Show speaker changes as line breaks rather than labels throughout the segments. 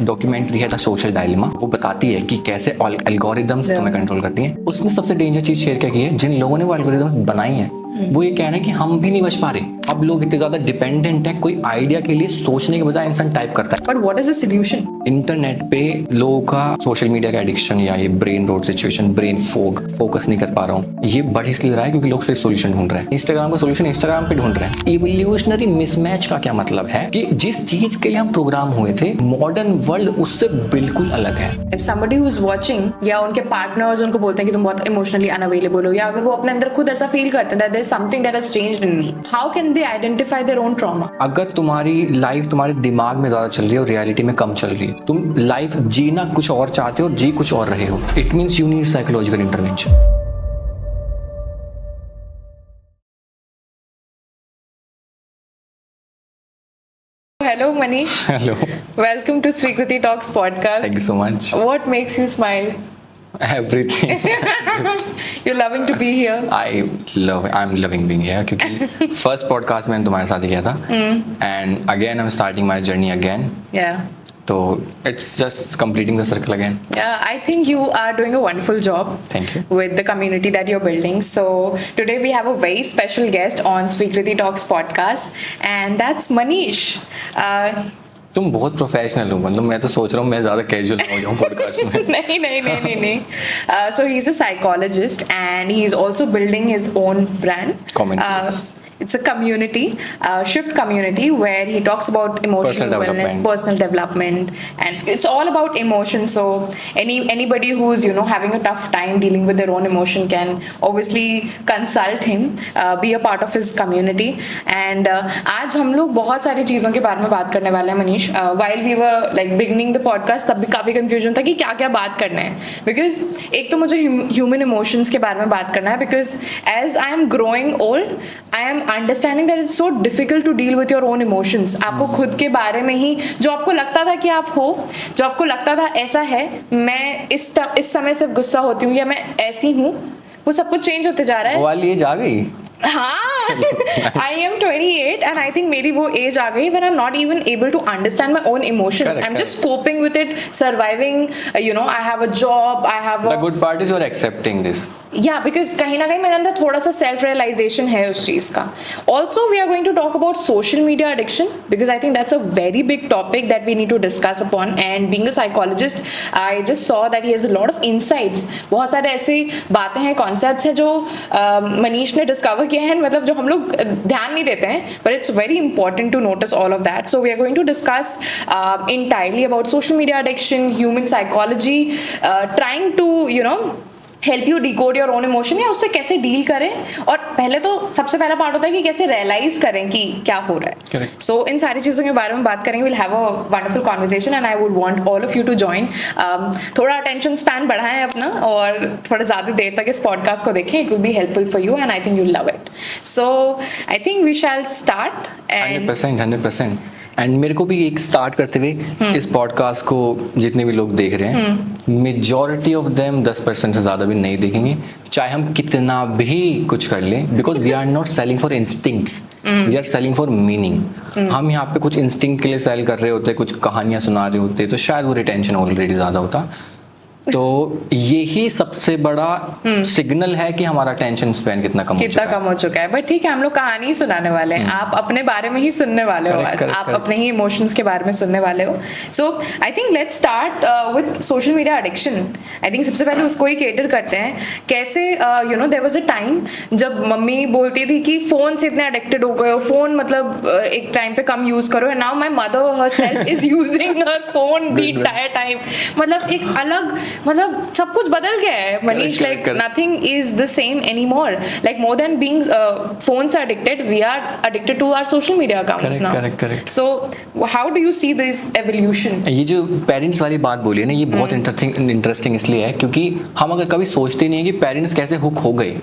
Documentary है the social dilemma, वो बताती है कि कैसे एल्गोरिदम्स तुम्हें कंट्रोल करती हैं। उसने सबसे डेंजर चीज शेयर क्या की है, जिन लोगों ने वो एल्गोरिदम्स बनाई हैं वो ये कह रहे हैं कि हम भी नहीं बच पा रहे। अब लोग इतने ज्यादा डिपेंडेंट हैं, कोई आइडिया के लिए सोचने के बजाय इंसान टाइप करता है।
But what is the solution?
Internet पे लोगों का सोशल मीडिया का एडिक्शन या ये brain rot situation, brain fog, focus नहीं कर पा रहा हूँ, ये बढ़ इसलिए रहा है क्योंकि लोग सिर्फ सॉल्यूशन ढूंढ रहे हैं। इंस्टाग्राम का सॉल्यूशन इंस्टाग्राम पे ढूंढ रहे हैं। इवोल्यूशनरी मिसमैच का क्या मतलब है कि जिस चीज के लिए हम प्रोग्राम हुए थे, मॉडर्न वर्ल्ड उससे बिल्कुल अलग है।
If somebody who is watching या उनके पार्टनर्स उनको बोलते हैं कि तुम बहुत इमोशनली अनअवेलेबल हो, या अगर वो अपने अंदर खुद ऐसा फील करते हैं that there is something that has changed in me, how can they identify their own trauma?
अगर तुम्हारी लाइफ तुम्हारे दिमाग में ज्यादा चल रही है और रियलिटी में कम चल रही है, तुम लाइफ जीना कुछ और चाहते हो और जी कुछ और रहे हो, it means you need psychological intervention.
Hello Manish.
Hello,
Welcome to Sweekriti Talks podcast.
Thank you so much.
What makes you smile?
Everything.
You're loving to be here.
I am loving being here क्योंकि first podcast मैंने तुम्हारे साथ ही किया था and again I am starting my journey again,
Yeah.
तो it's just completing the circle again.
Yeah, I think you are doing a wonderful job.
Thank you.
With the community that you're building. So today we have a very special guest on Sweekriti Talks podcast, and that's Manish.
तुम बहुत professional हो, मतलब मैं तो सोच रहा हूँ मैं ज्यादा कैजुअल हो जाऊँ पॉडकास्ट में।
नहीं. So he's a psychologist and he's also building his own brand.
Commentaries.
It's a community, Shift community, where he talks about emotional wellness, personal development, and it's all about emotion. So anybody who's having a tough time dealing with their own emotion can obviously consult him, be a part of his community. And आज हम लोग बहुत सारी चीज़ों के बारे में बात करने वाले हैं Manish. While we were like beginning the podcast, तब भी काफ़ी confusion था कि क्या क्या बात करना है, because एक तो मुझे human emotions के बारे में बात करना है, because as I am growing old, I am understanding that it's so difficult to deal with your own emotions. आपको खुद के बारे में ही जो आपको लगता था कि आप हो, जो आपको लगता था ऐसा है, मैं इस समय सिर्फ गुस्सा होती हूँ या मैं ऐसी हूँ, वो सब कुछ चेंज होते जा रहा है.
वो वाली एज आ गई.
हाँ, I am 28 and I think मेरी वो एज आ गई when I'm not even able to understand my own emotions.
Correct,
I'm just coping with it, surviving. I have a job, I have
The good part is you're accepting this.
Yeah, because कहीं ना कहीं मेरे अंदर थोड़ा सा self realisation है उस चीज़ का. Also, we are going to talk about social media addiction because I think that's a very big topic that we need to discuss upon. And being a psychologist, I just saw that he has a lot of insights. बहुत सारे ऐसी बातें हैं, concepts हैं जो मनीष ने discover किए हैं, मतलब जो हम लोग ध्यान नहीं देते हैं, but it's very important to notice all of that. So we are going to discuss entirely about social media addiction, human psychology, trying to help you decode your own emotion, या उससे कैसे डील करें. और पहले तो सबसे पहला part होता है कि कैसे रियलाइज करें कि क्या हो रहा है. सो इन सारी चीज़ों के बारे में बात करेंगे. Will have a wonderful conversation and I would want all of you to join. थोड़ा अटेंशन स्पैन बढ़ाएं अपना और थोड़ा ज़्यादा देर तक इस पॉडकास्ट को देखें. It will be helpful for you and I think you love it. So I think we shall start.
100%. And मेरे को भी एक स्टार्ट करते हुए इस पॉडकास्ट को जितने भी लोग देख रहे हैं, मेजॉरिटी ऑफ देम 10% से ज़्यादा भी नहीं देखेंगे, चाहे हम कितना भी कुछ कर लें, because we are not selling for instincts, we are selling for meaning. हम यहाँ पे कुछ इंस्टिंक्ट के लिए सेल कर रहे होते, कुछ कहानियाँ सुना रहे होते, तो शायद वो रिटेंशन ऑलरेडी ज़्यादा होता. तो यही सबसे बड़ा सिग्नल है कि हमारा टेंशन स्पैन कितना कम हो चुका है.
बट ठीक है, हम लोग कहानी ही सुनाने वाले हैं. आप अपने बारे में ही सुनने वाले हो आज. आप अपने ही इमोशंस के बारे में सुनने वाले हो. So I think let's start with social media addiction. I think सबसे पहले उसको ही केटर करते हैं. कैसे देयर वाज अ टाइम जब मम्मी बोलती थी कि फोन से इतने एडिक्टेड हो गए हो, फोन मतलब एक टाइम पे कम यूज करो, and now my mother herself is using her phone the entire time. मतलब एक अलग, मतलब सब कुछ बदल गया है Manish. Like nothing is the same any more. Like more than being phone से addicted, we are addicted to our social media accounts now.
Correct.
So how do you see this evolution?
ये जो पेरेंट्स वाली बात बोली है ना, ये बहुत इंटरेस्टिंग इसलिए है क्योंकि हम अगर कभी सोचते नहीं है कि पेरेंट्स कैसे हुक हो गए.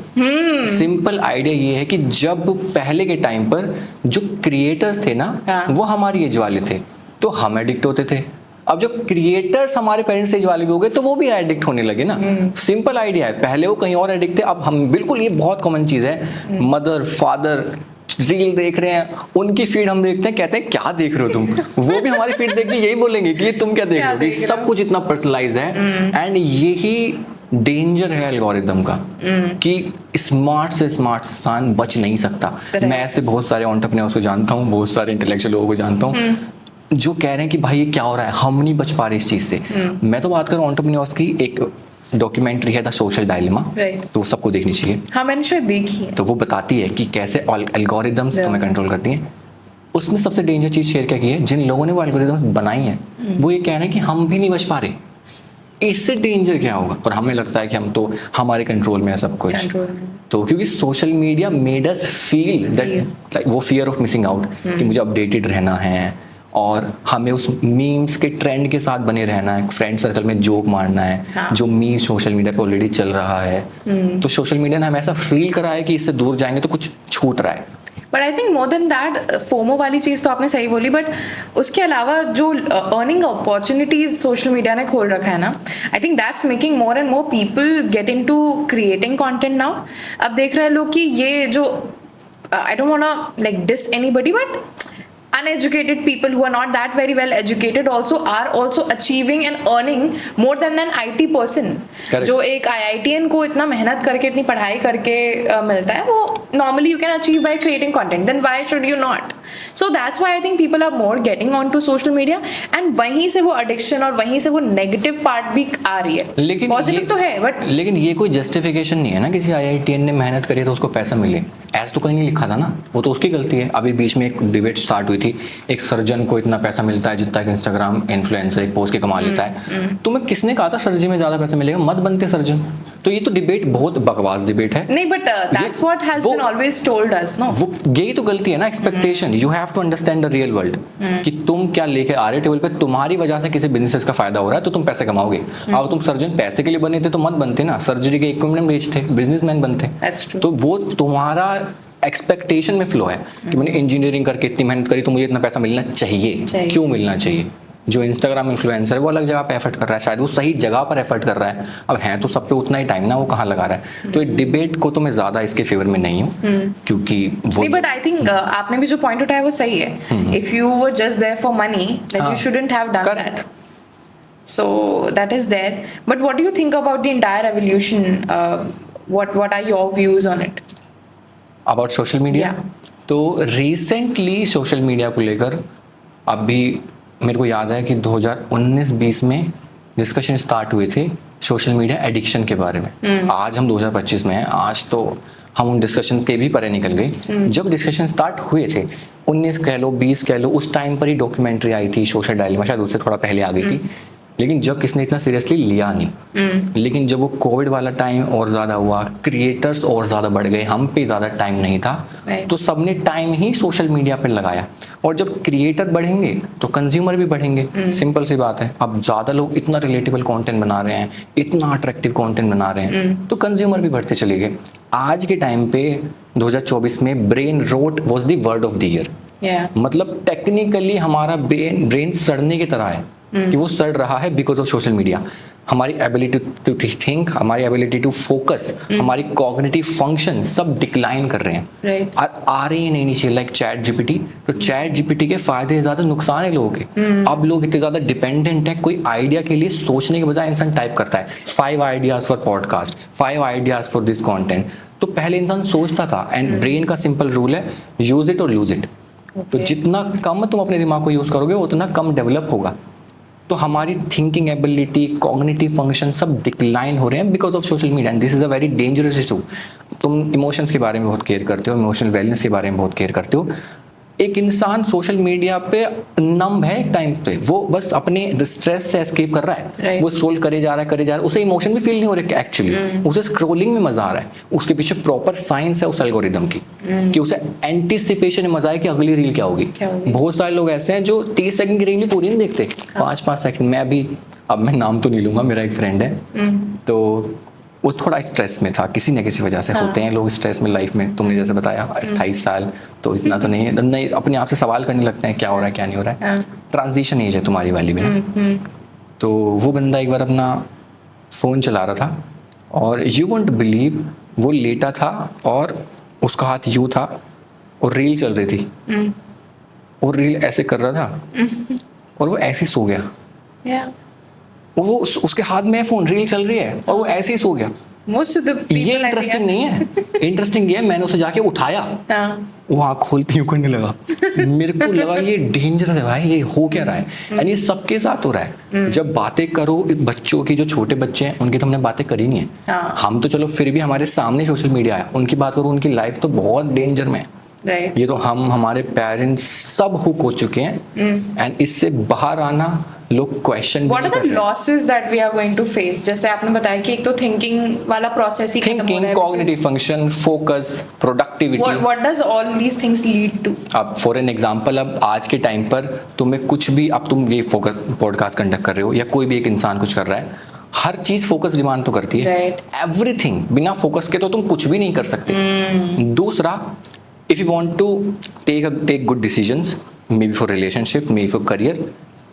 सिंपल आइडिया ये है कि जब पहले के टाइम पर जो क्रिएटर्स थे ना, वो हमारी एज वाले थे, तो हम एडिक्ट होते थे. अब जो क्रिएटर्स हमारे पेरेंट्स एज वाले भी हो गए तो वो भी एडिक्ट होने लगे ना। सिंपल आइडिया है, पहले वो कहीं और एडिक्ट थे, अब हम बिल्कुल, ये बहुत कॉमन चीज है, मदर फादर रील देख रहे हैं, उनकी फीड हम देखते हैं, कहते हैं क्या देख रहे हो तुम, वो भी हमारी फीड देख के यही बोलेंगे कि ये तुम क्या देख रहे हो, सब कुछ इतना पर्सनलाइज है। एंड यही डेंजर है एल्गोरिदम का, कि स्मार्ट से स्मार्ट इंसान बच नहीं सकता। मैं ऐसे बहुत सारे एंटरप्रेन्योर्स को जानता हूँ, बहुत सारे इंटेलेक्चुअल लोगों को जानता हूँ जो कह रहे हैं कि भाई ये क्या हो रहा है, हम नहीं बच पा रहे इस चीज से। मैं तो बात करूँ एंटरप्रेन्योर्स की, एक डॉक्यूमेंट्री है द सोशल डायलेमा, तो वो सबको देखनी चाहिए।
हाँ, मैंने शायद देखी है।
तो वो बताती है कि कैसे एल्गोरिदम्स तुम्हें कंट्रोल करती हैं। उसने सबसे डेंजर चीज शेयर क्या की है, जिन लोगों ने वो एल्गोरिदम्स बनाई हैं वो ये कह रहे हैं कि हम भी नहीं बच पा रहे, इससे डेंजर क्या होगा। और हमें लगता है कि हम तो, हमारे कंट्रोल में है सब कुछ। तो क्योंकि social media made us feel that, वो फियर ऑफ मिसिंग आउट, कि मुझे अपडेटेड रहना है और हमें उस मीम्स के ट्रेंड के साथ बने रहना है, फ्रेंड सर्कल में जोक मारना है। हाँ। जो मीम सोशल मीडिया पे ऑलरेडी चल रहा है, तो सोशल मीडिया ने हमें ऐसा फील करा है कि इससे दूर जाएंगे तो कुछ छूट रहा है।
But I think more than that, FOMO वाली चीज़ तो आपने सही बोली, बट उसके अलावा जो अर्निंग अपॉर्चुनिटीज सोशल मीडिया ने खोल रखा है ना, I think that's making more and more people get into creating content now. अब देख रहे हैं लोग कि ये जो, I don't want like diss anybody, but uneducated people who are not that very well educated are also achieving and earning more than an IT person. Correct. जो एक IITian को इतना मेहनत करके, इतनी पढ़ाई करके मिलता है, वो normally you can achieve by creating content. Then why should you not? So that's why I think people are more getting onto social media, and वहीं से वो addiction और वहीं से वो negative part भी आ रही है।
लेकिन
positive तो है, but
लेकिन ये कोई justification नहीं है ना, किसी IITian ने मेहनत करी तो उसको पैसा मिले, ऐसा तो कहीं नहीं लिखा था ना, वो तो उसकी गलती है। अभी बीच में एक डिबेट स्टार्ट हुई थी, एक सर्जन को इतना पैसा मिलता है जितना कि इंस्टाग्राम इन्फ्लुएंसर एक पोस्ट के कमा लेता है। तुम्हें किसने कहा था सर्जरी में ज्यादा पैसा मिलेगा, मत बनते सर्जन। तो ये तो डिबेट बहुत बकवास डिबेट है।
नहीं, but that's what has been always told us, no? वो
यही तो गलती है ना, expectation. You have to understand the real world, कि तुम क्या लेके आ रहे टेबल पे, तुम्हारी वजह से किसी बिजनेस का फायदा हो रहा है तो तुम पैसे कमाओगे। अब तुम सर्जन पैसे के लिए बने थे तो मत बनते ना, सर्जरी के इक्विपमेंट बेचते, बिजनेसमैन बनते। तो वो तुम्हारा एक्सपेक्टेशन में फ्लो है कि मैंने इंजीनियरिंग करके इतनी मेहनत करी तो मुझे इतना पैसा मिलना चाहिए। क्यों मिलना चाहिए? जो इंस्टाग्राम इन्फ्लुएंसर है वो अलग जगह पे एफर्ट कर रहा है, शायद वो सही जगह पर एफर्ट कर रहा है। अब है तो सब पे उतना ही टाइम ना, वो कहाँ लगा रहा है। तो ये डिबेट को तो मैं ज्यादा इसके फेवर में नहीं हूँ, क्योंकि वो
नहीं, बट आई थिंक आपने भी जो पॉइंट उठाया वो सही है। If you were just there for money, then you shouldn't have done that. So that is there. But what do you think about the entire evolution? What are your views on it?
About social media? तो recently social media को लेकर अभी मेरे को याद है कि 2019-20 में डिस्कशन स्टार्ट हुए थे सोशल मीडिया एडिक्शन के बारे में। आज हम 2025 में हैं, आज तो हम उन डिस्कशन के भी परे निकल गए। जब डिस्कशन स्टार्ट हुए थे 19 कह लो 20 कह लो, उस टाइम पर ही डॉक्यूमेंट्री आई थी सोशल डायलेमा, शायद उससे थोड़ा पहले आ गई थी, लेकिन जब किसने इतना सीरियसली लिया नहीं। लेकिन जब वो कोविड वाला टाइम और ज़्यादा हुआ, क्रिएटर्स और ज़्यादा बढ़ गए, हम पे ज़्यादा टाइम नहीं था, तो सबने टाइम ही सोशल मीडिया पे लगाया। और जब क्रिएटर बढ़ेंगे तो कंज्यूमर भी बढ़ेंगे, सिंपल सी बात है। अब ज़्यादा लोग इतना रिलेटेबल कंटेंट बना रहे हैं, इतना अट्रैक्टिव कंटेंट बना रहे हैं, तो कंज्यूमर भी बढ़ते चले गए। आज के टाइम पे 2024 में brain rot was the word of the year. मतलब टेक्निकली हमारा ब्रेन सड़ने की तरह है, कि वो सड़ रहा है बिकॉज ऑफ सोशल मीडिया। हमारी एबिलिटी टू थिंक, हमारी एबिलिटी टू फोकस, हमारी कॉग्निटिव फंक्शन सब डिक्लाइन कर रहे हैं। और आ रही है नई नीचे, लाइक चैट जीपीटी। तो चैट जीपीटी के फायदे ज्यादा नुकसान है लोगों के। अब लोग इतने ज्यादा डिपेंडेंट है, कोई आइडिया के लिए सोचने के बजाय इंसान टाइप करता है 5 ideas for podcast, 5 ideas for this content. तो पहले इंसान सोचता था, एंड ब्रेन का सिंपल रूल है, यूज इट और लूज इट। तो जितना कम तुम अपने दिमाग को यूज करोगे उतना कम डेवलप होगा। तो हमारी थिंकिंग एबिलिटी, कॉग्निटिव फंक्शन सब डिक्लाइन हो रहे हैं because of social media, and this is a very dangerous issue. तुम इमोशंस के बारे में बहुत केयर करते हो, इमोशनल वैलेंस के बारे में बहुत केयर करते हो। एक इंसान सोशल मीडिया पे नम है एक टाइम पे, वो बस अपने स्ट्रेस से एस्केप कर रहा है, वो स्क्रॉल करे जा रहा है, उसे इमोशन भी फील नहीं हो रहा एक्चुअली, उसे स्क्रॉलिंग में मजा आ रहा है। उसके पीछे प्रॉपर साइंस है उस एल्गोरिदम की, कि उसे एंटिसिपेशन में मजा है कि अगली रील क्या होगी। बहुत सारे लोग ऐसे हैं जो 30 सेकंड की रील भी पूरी नहीं देखते, 5-5 सेकंड। मैं भी, अब मैं नाम तो नहीं लूंगा, मेरा एक फ्रेंड है, तो वो थोड़ा स्ट्रेस में था, किसी न किसी वजह से होते हैं लोग स्ट्रेस में लाइफ में। तुमने जैसे बताया 28 साल तो इतना तो नहीं है, नहीं अपने आप से सवाल करने लगते हैं क्या हो रहा है क्या नहीं हो रहा है। ट्रांजिशन एज है तुम्हारी वाली भी ना। तो वो बंदा एक बार अपना फ़ोन चला रहा था और यू वोंट बिलीव वो लेटा था और उसका हाथ यूँ था और रील चल रही थी और रील ऐसे कर रहा था और वो ऐसे ही सो गया।
Yeah.
वो उसके हाथ में फ़ोन, रील चल रही है और वो ऐसे ही सो गया।
Most of the people,
ये
I think,
इंटरेस्टिंग नहीं है। इंटरेस्टिंग ये है मैंने उसे जाके उठाया,
हाँ।
वो आँख खोलती यूँ करने लगा। मेरे को लगा ये डेंजर है भाई, ये हो क्या रहा है। एंड ये सबके साथ हो रहा है। जब बातें करो बच्चों की, जो छोटे बच्चे हैं उनकी तो हमने बातें करी नहीं है।
हाँ।
हम तो चलो फिर भी हमारे सामने सोशल मीडिया है, उनकी बात करो उनकी लाइफ तो बहुत डेंजर में है।
Right.
ये तो हम हमारे पेरेंट्स सब हुक हो चुके हैं एंड इससे बाहर आना लोग question
What are the losses that we are going to face? जैसे आपने बताया कि एक तो थिंकिंग वाला प्रोसेस ही खत्म हो रहा
थिंकिंग,
है,
cognitive function, focus, productivity.
what does all these things lead to?
अब फॉर एन एग्जाम्पल, अब आज के टाइम पर तुम्हें कुछ भी, अब तुम ये फोकस पॉडकास्ट कंडक्ट कर रहे हो या कोई भी एक इंसान कुछ कर रहा है, हर चीज फोकस डिमांड तो करती है।
Right.
एवरीथिंग बिना फोकस के तो तुम कुछ भी नहीं कर सकते। दूसरा, if you want to take good decisions, maybe for relationship, maybe for career,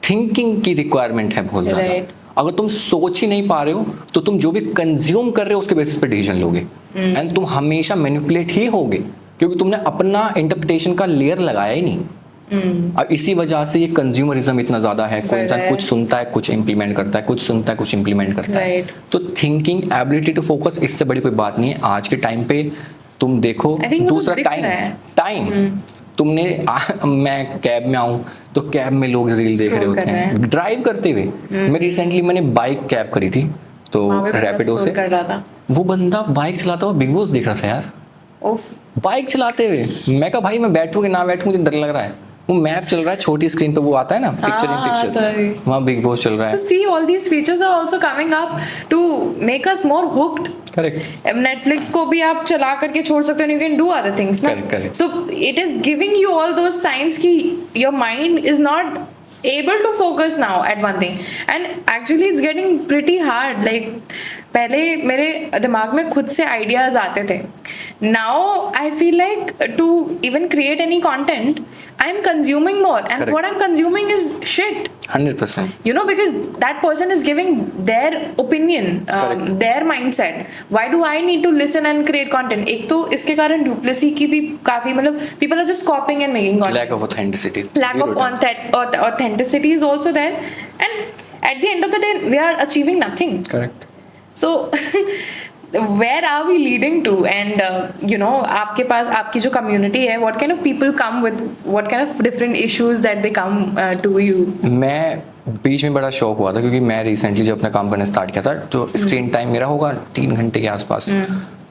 thinking की रिक्वायरमेंट है बहुत ज्यादा।
Right.
अगर तुम सोच ही नहीं पा रहे हो तो तुम जो भी कंज्यूम कर रहे हो उसके बेसिस पे डिसीजन लोगे एंड तुम हमेशा मैनिपुलेट ही होगे क्योंकि तुमने अपना इंटरप्रिटेशन का लेयर लगाया ही नहीं। अब इसी वजह से ये कंज्यूमरिज्म इतना ज्यादा है। कोई इंसान कुछ सुनता है, कुछ इंप्लीमेंट करता है, कुछ सुनता है, कुछ इंप्लीमेंट करता है।
Right.
तो थिंकिंग, एबिलिटी टू फोकस, इससे बड़ी कोई बात नहीं है आज के टाइम पे। तुम देखो
I think वो तो
दूसरा
दिख रहा है।
टाइम तुमने मैं कैब में आऊं तो कैब में लोग रील देख रहे
Scroll
होते
कर रहे
हैं ड्राइव करते हुए। मैं रिसेंटली मैंने बाइक कैब करी थी तो
वहाँ पे बंदा
रैपिडो
scroll
से,
कर रहा था।
वो बंदा बाइक चलाता हुआ बिग बॉस देख रहा था यार,
Oof.
बाइक चलाते हुए। मैं कहा भाई मैं बैठूं कि ना बैठूं, मुझे डर लग रहा है। वो मैप चल रहा है, छोटी स्क्रीन पे वो आता है ना पिक्चर इन
हाँ,
पिक्चर,
sorry.
वहाँ बिग बॉस चल रहा
So
है।
see, all these features are also coming up to make us more hooked.
Correct.
Netflix को भी आप चला करके छोड़ सकते हो, you can do other things ना।
Correct, correct.
So it is giving you all those signs कि your mind is not able to focus now at one thing, and actually it's getting pretty hard. Like पहले मेरे दिमाग में खुद से ideas आते थे, now I feel like to even create any content I'm consuming more, and
Correct.
what I'm consuming is shit.
100%।
You know, because that person is giving their opinion,
Correct.
their mindset. Why do I need to listen and create content? एक तो इसके कारण duplicity की भी काफी, मतलब people are just copying and making content.
Lack of authenticity,
Lack
zero
of
time.
authenticity is also there, and at the end of the day we are achieving nothing.
Correct.
So where are we leading to? And you know, आपके पास आपकी जो community है, what kind of people come with what kind of different issues that they come to you?
मैं बीच में बड़ा शौक हुआ था क्योंकि मैं रिसेंटली जब अपना काम करना स्टार्ट किया था तो स्क्रीन टाइम मेरा होगा 3 घंटे के आसपास,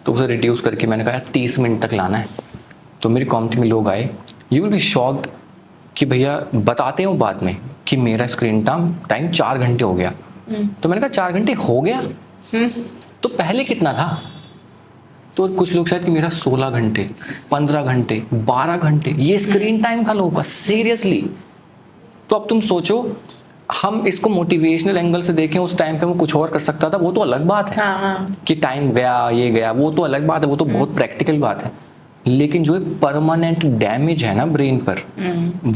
तो उसे रिड्यूस करके मैंने कहा 30 मिनट तक लाना है। तो मेरी कम्युनिटी में लोग आए, यू विल बी शॉक्ड कि भैया बताते हो बाद में कि मेरा स्क्रीन टाइम 4 घंटे हो गया। तो मैंने कहा 4 घंटे हो गया, तो पहले कितना था? तो कुछ लोग शायद कि मेरा 16 घंटे, 15 घंटे, 12 घंटे ये स्क्रीन टाइम था लोगों का, सीरियसली। तो अब तुम सोचो, हम इसको मोटिवेशनल एंगल से देखें, उस टाइम पे वो कुछ और कर सकता था, वो तो अलग बात है।
हाँ.
कि टाइम गया, ये गया, वो तो अलग बात है, वो तो बहुत प्रैक्टिकल बात है। लेकिन जो परमानेंट डैमेज है ना ब्रेन पर,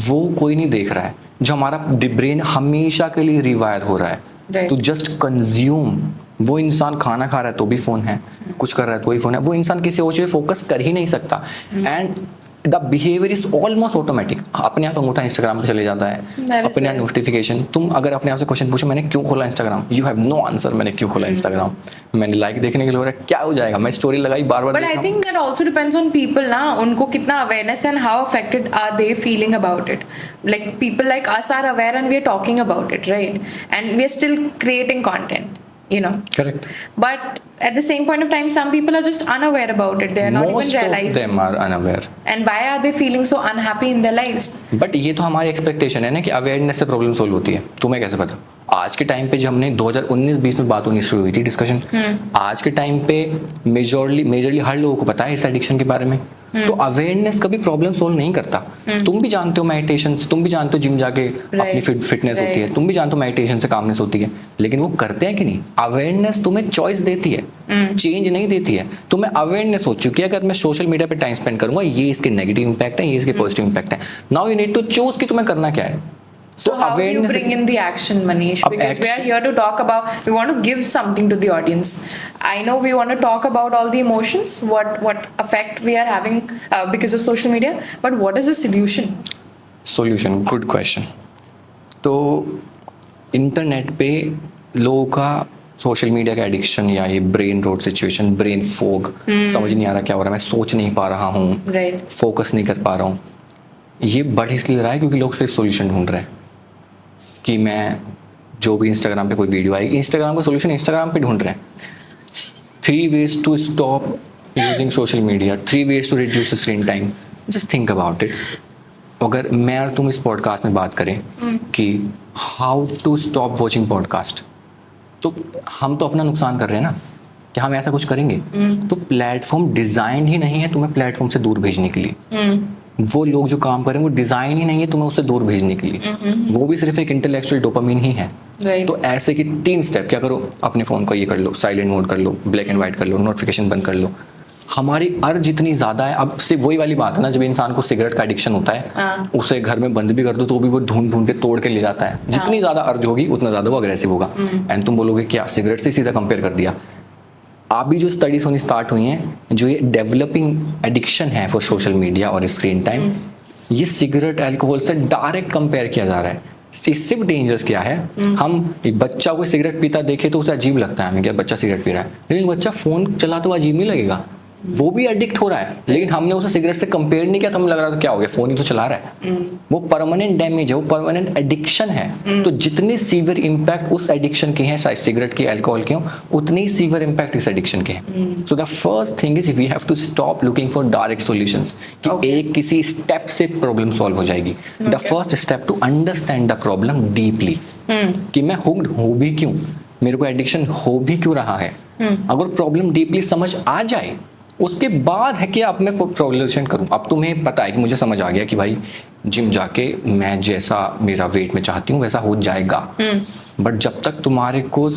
वो कोई नहीं देख रहा है। जो हमारा ब्रेन हमेशा के लिए रिवायर हो रहा है
Right.
तो जस्ट कंज्यूम। वो इंसान खाना खा रहा है तो भी फोन है, कुछ कर रहा है तो भी फोन है। वो इंसान किसी और चीज फोकस कर ही नहीं सकता and the behaviour is almost automatic. अपने आप अंगूठा इंस्टाग्राम पे चले जाता है,
That is
अपने आप
right.
नोटिफिकेशन। तुम अगर अपने आप से क्वेश्चन पूछो मैंने क्यों खोला Instagram, you have no answer. मैंने क्यों खोला इंस्टाग्राम? मैंने लाइक देखने के लिए हो रहा है, क्या हो जाएगा? मैं स्टोरी लगाई बार बार
But I think that also depends on people ना, उनको कितना awareness and how affected are they feeling about it. Like people like us are aware and we are talking about it, right? And we are still creating content, you know.
Correct.
But at the same point of time, some people are just unaware about it. They are not even
most of
realizing.
Them are unaware.
And why are they feeling so unhappy in their lives?
But ये तो हमारी expectation है ना कि awareness से problem solve होती है। तुम्हें कैसे पता? आज के टाइम पे जब हमने 2019-20 में बात होनी शुरू हुई थी, डिस्कशन, आज के टाइम पे मेजरली हर लोगों को पता है इस एडिक्शन के बारे में। तो अवेयरनेस कभी प्रॉब्लम सॉल्व नहीं करता। तुम भी जानते हो मेडिटेशन से, तुम भी जानते हो जिम जाके अपनी फिटनेस होती है, तुम भी जानते हो मेडिटेशन से कामनेस होती है, लेकिन वो करते हैं कि नहीं? अवेयरनेस तुम्हें चॉइस देती है, चेंज नहीं देती है। तुम्हें अवेयरनेस हो चुकी है अगर मैं सोशल मीडिया पे टाइम स्पेंड करूंगा, ये इसके नेगेटिव इंपैक्ट है, ये इसके पॉजिटिव इंपैक्ट है। Now you need to choose कि तुम्हें करना क्या है।
So how do you bring in the action, Manish? Because we are here to talk about, we want to give something to the audience. I know we want to talk about all the emotions, what effect we are having because of social media, but what is the solution?
Solution, good question. तो internet पे लोगों का social media का addiction या ये brain rot situation, brain fog, समझ नहीं आ रहा क्या हो रहा है, मैं सोच नहीं पा रहा हूँ, फोकस नहीं कर पा रहा हूँ, ये बढ़ इसलिए रहा है क्योंकि लोग सिर्फ सोल्यूशन ढूंढ रहे हैं कि मैं जो भी इंस्टाग्राम पे कोई वीडियो आएगी, इंस्टाग्राम का सोल्यूशन इंस्टाग्राम पे ढूंढ रहे हैं। 3 ways to stop using social media, 3 ways to reduce the screen time. Just think about it. अगर मैं और तुम इस पॉडकास्ट में बात करें कि how to stop watching podcast, तो हम तो अपना नुकसान कर रहे हैं ना कि हम ऐसा कुछ करेंगे। तो प्लेटफॉर्म डिजाइन ही नहीं है तुम्हें प्लेटफॉर्म से दूर भेजने के लिए। वो लोग जो काम करें वो डिजाइन ही नहीं है तुम्हें उससे दूर भेजने के लिए। वो भी सिर्फ एक इंटेलेक्चुअल डोपामिन ही है। तो ऐसे कि 3 स्टेप क्या करो, अपने फोन को ये कर लो, साइलेंट मोड कर लो, ब्लैक एंड व्हाइट कर लो, नोटिफिकेशन बंद कर लो। हमारी अर्ज इतनी ज्यादा है, अब सिर्फ वही वाली बात है ना, जब इंसान को सिगरेट का एडिक्शन होता है, उसे घर में बंद भी कर दो तो भी वो ढूंढ ढूंढ के तोड़ के ले जाता है। जितनी ज्यादा अर्ज होगी उतना ज्यादा वो अग्रेसिव होगा। एंड तुम बोलोगे क्या सिगरेट से सीधा कंपेयर कर दिया? अभी जो स्टडीज होनी स्टार्ट हुई हैं, जो ये डेवलपिंग एडिक्शन है फॉर सोशल मीडिया और स्क्रीन टाइम, ये सिगरेट अल्कोहल से डायरेक्ट कंपेयर किया जा रहा है। इससे भी डेंजरस क्या है, हम एक बच्चा को सिगरेट पीता देखे तो उसे अजीब लगता है हमें, क्या बच्चा सिगरेट पी रहा है, लेकिन बच्चा फोन चलाता हुआ अजीब नहीं लगेगा, वो भी एडिक्ट हो रहा है। लेकिन हमने उसे सिगरेट से कंपेयर नहीं किया तो हमें लग रहा था क्या हो गया, फोन ही तो चला रहा है। वो परमानेंट डैमेज है, वो परमानेंट एडिक्शन है। तो जितने सीवियर इंपैक्ट उस एडिक्शन के हैं, चाहे सिगरेट के, अल्कोहल के हों, उतने ही सीवियर इंपैक्ट इस एडिक्शन के हैं। So the first thing is we have to stop looking for direct solutions कि एक किसी स्टेप से प्रॉब्लम सॉल्व हो जाएगी। The first step to understand the problem deeply, कि मैं हुक्ड हो भी क्यों, मेरे को एडिक्शन हो भी क्यों रहा है। अगर प्रॉब्लम डीपली समझ आ जाए उसके बाद है कि अब मैं प्रोग्रेशन करूं। अब तुम्हें पता है कि मुझे समझ आ गया कि भाई जिम जाके मैं जैसा मेरा वेट में चाहती हूँ वैसा हो जाएगा। बट जब तक तुम्हारे को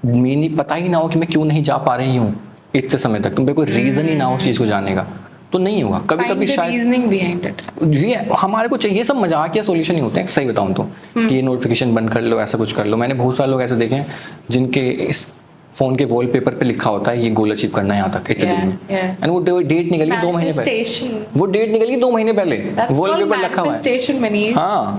मीनिंग पता ही ना हो कि मैं क्यों नहीं जा पा रही हूँ इतने समय तक, तुम्हें कोई रीजन ही ना हो उस चीज को जाने का, तो नहीं होगा। कभी कभी शायद ये हमारे को चाहिए, सब मजाक या सोल्यूशन ही होते हैं, सही बताऊं तो, कि ये नोटिफिकेशन बंद कर लो, ऐसा कुछ कर लो। मैंने बहुत सारे लोग ऐसे देखे हैं जिनके इस फोन के वॉलपेपर पे लिखा होता है ये गोल अचीव करना है यहाँ तक इतने दिन में, एंड वो डेट निकली 2 महीने पहले, वो डेट निकली 2 महीने पहले, वॉलपेपर लिखा हुआ है। हाँ,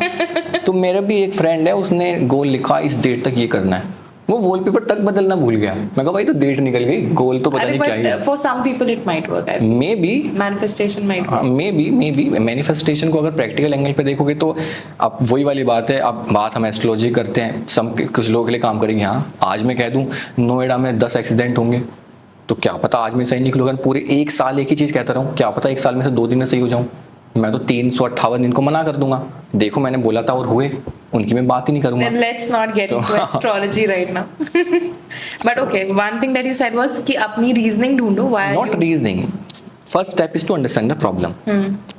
तो मेरा भी एक फ्रेंड है, उसने गोल लिखा इस डेट तक ये करना है, वो वॉलपेपर तक बदलना भूल गया। मैं कहा भाई तो डेट निकल गई, गोल तो पता नहीं क्या है।
For some people it might work.
May be
manifestation might work.
May be manifestation को अगर प्रैक्टिकल एंगल पे देखोगे तो अब वही वाली बात है। अब बात हम एस्ट्रोलॉजी करते हैं, कुछ लोगों के लिए काम करेंगे। हाँ, आज मैं कह दूं नोएडा में 10 एक्सीडेंट होंगे, तो क्या पता आज में सही निकलूंगा। पूरे 1 साल एक ही चीज कहता रहूं, क्या पता 1 साल में से 2 दिन में सही हो जाऊं। मैं तो 358 दिन को मना कर दूंगा, देखो मैंने बोला था और हुए, उनकी मैं बात ही नहीं करूंगा।
Then let's not get into astrology right now. But okay, one thing that you said was कि अपनी reasoning ढूंढो, why are
Not reasoning. First step is to understand the problem.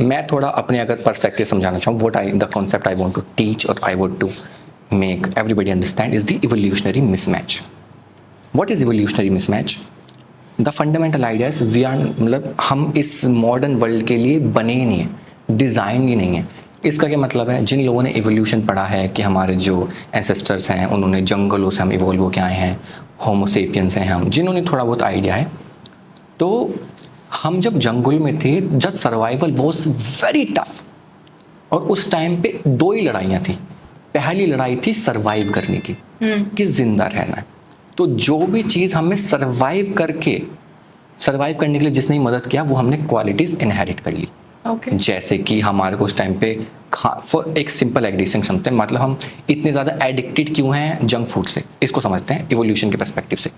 मैं थोड़ा अपने अगर perspective समझाना चाहूँ, the concept I want to teach or I want to make everybody understand is the evolutionary mismatch. What is evolutionary mismatch? The fundamental idea is we are, मतलब हम इस modern world के लिए बने ही नहीं है, डिज़ाइन ही नहीं है। इसका क्या मतलब है, जिन लोगों ने एवोल्यूशन पढ़ा है कि हमारे जो एंसेस्टर्स हैं उन्होंने जंगलों से हम इवॉल्व होकर आए हैं, होमोसेपियंस हैं हम, जिन्होंने थोड़ा बहुत आइडिया है, तो हम जब जंगल में थे, जब सर्वाइवल वॉज वेरी टफ, और उस टाइम पे 2 ही लड़ाइयाँ थी। पहली लड़ाई थी सर्वाइव करने की, कि जिंदा रहना है। तो जो भी चीज़ हमें सर्वाइव करने के लिए जिसने मदद किया, वो हमने क्वालिटीज़ इनहेरिट कर ली। जैसे कि हमारे को उस टाइम पे फॉर एक सिंपल एडिक्शन समझते हैं, मतलब हम इतने ज़्यादा एडिक्टेड क्यों हैं जंक फूड से, इसको समझते हैं इवोल्यूशन के पर्सपेक्टिव से।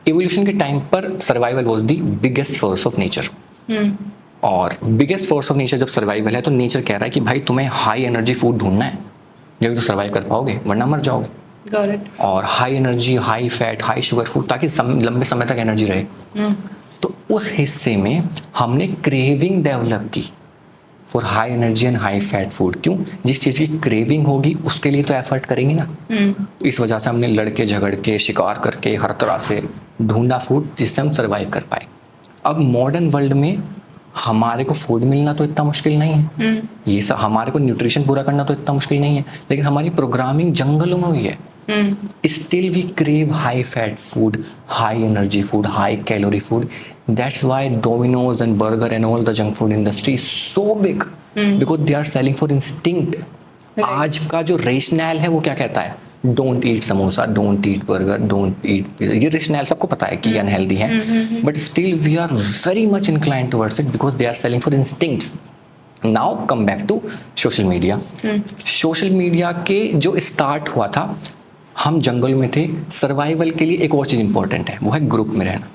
इवोल्यूशन के टाइम पर survival was the biggest force of nature, और बिगेस्ट फोर्स ऑफ नेचर जब सर्वाइवल है तो नेचर कह रहा है कि भाई तुम्हें हाई एनर्जी फूड ढूंढना है, जब तो सर्वाइव कर पाओगे, वरना मर जाओगे। और high energy, high fat, high sugar food, ताकि लंबे समय तक एनर्जी रहे। तो उस हिस्से में हमने क्रेविंग डेवलप की for high energy and high fat food. क्यों? जिस चीज़ की क्रेविंग होगी उसके लिए तो एफर्ट करेंगे ना। तो इस वजह से हमने लड़के झगड़ के शिकार करके हर तरह से ढूंढा फूड जिससे हम सर्वाइव कर पाए। अब मॉडर्न वर्ल्ड में हमारे को फूड मिलना तो इतना मुश्किल नहीं है, ये सब हमारे को न्यूट्रिशन पूरा करना तो इतना मुश्किल नहीं है, लेकिन हमारी प्रोग्रामिंग जंगलों में हुई है। Still we crave high fat food, high energy food, high calorie food. That's why Domino's and burger and all the junk food industry is so big, because they are selling for instinct. आज का जो rational है वो क्या कहता है? Don't eat samosa, don't eat burger, don't eat. ये rational सबको पता है कि अनहेल्दी है, but still we are very much inclined towards it because they are selling for instincts. Now come back to social media. Social media के जो start हुआ था, हम जंगल में थे, सर्वाइवल के लिए एक और चीज इंपॉर्टेंट है, वो है ग्रुप में रहना।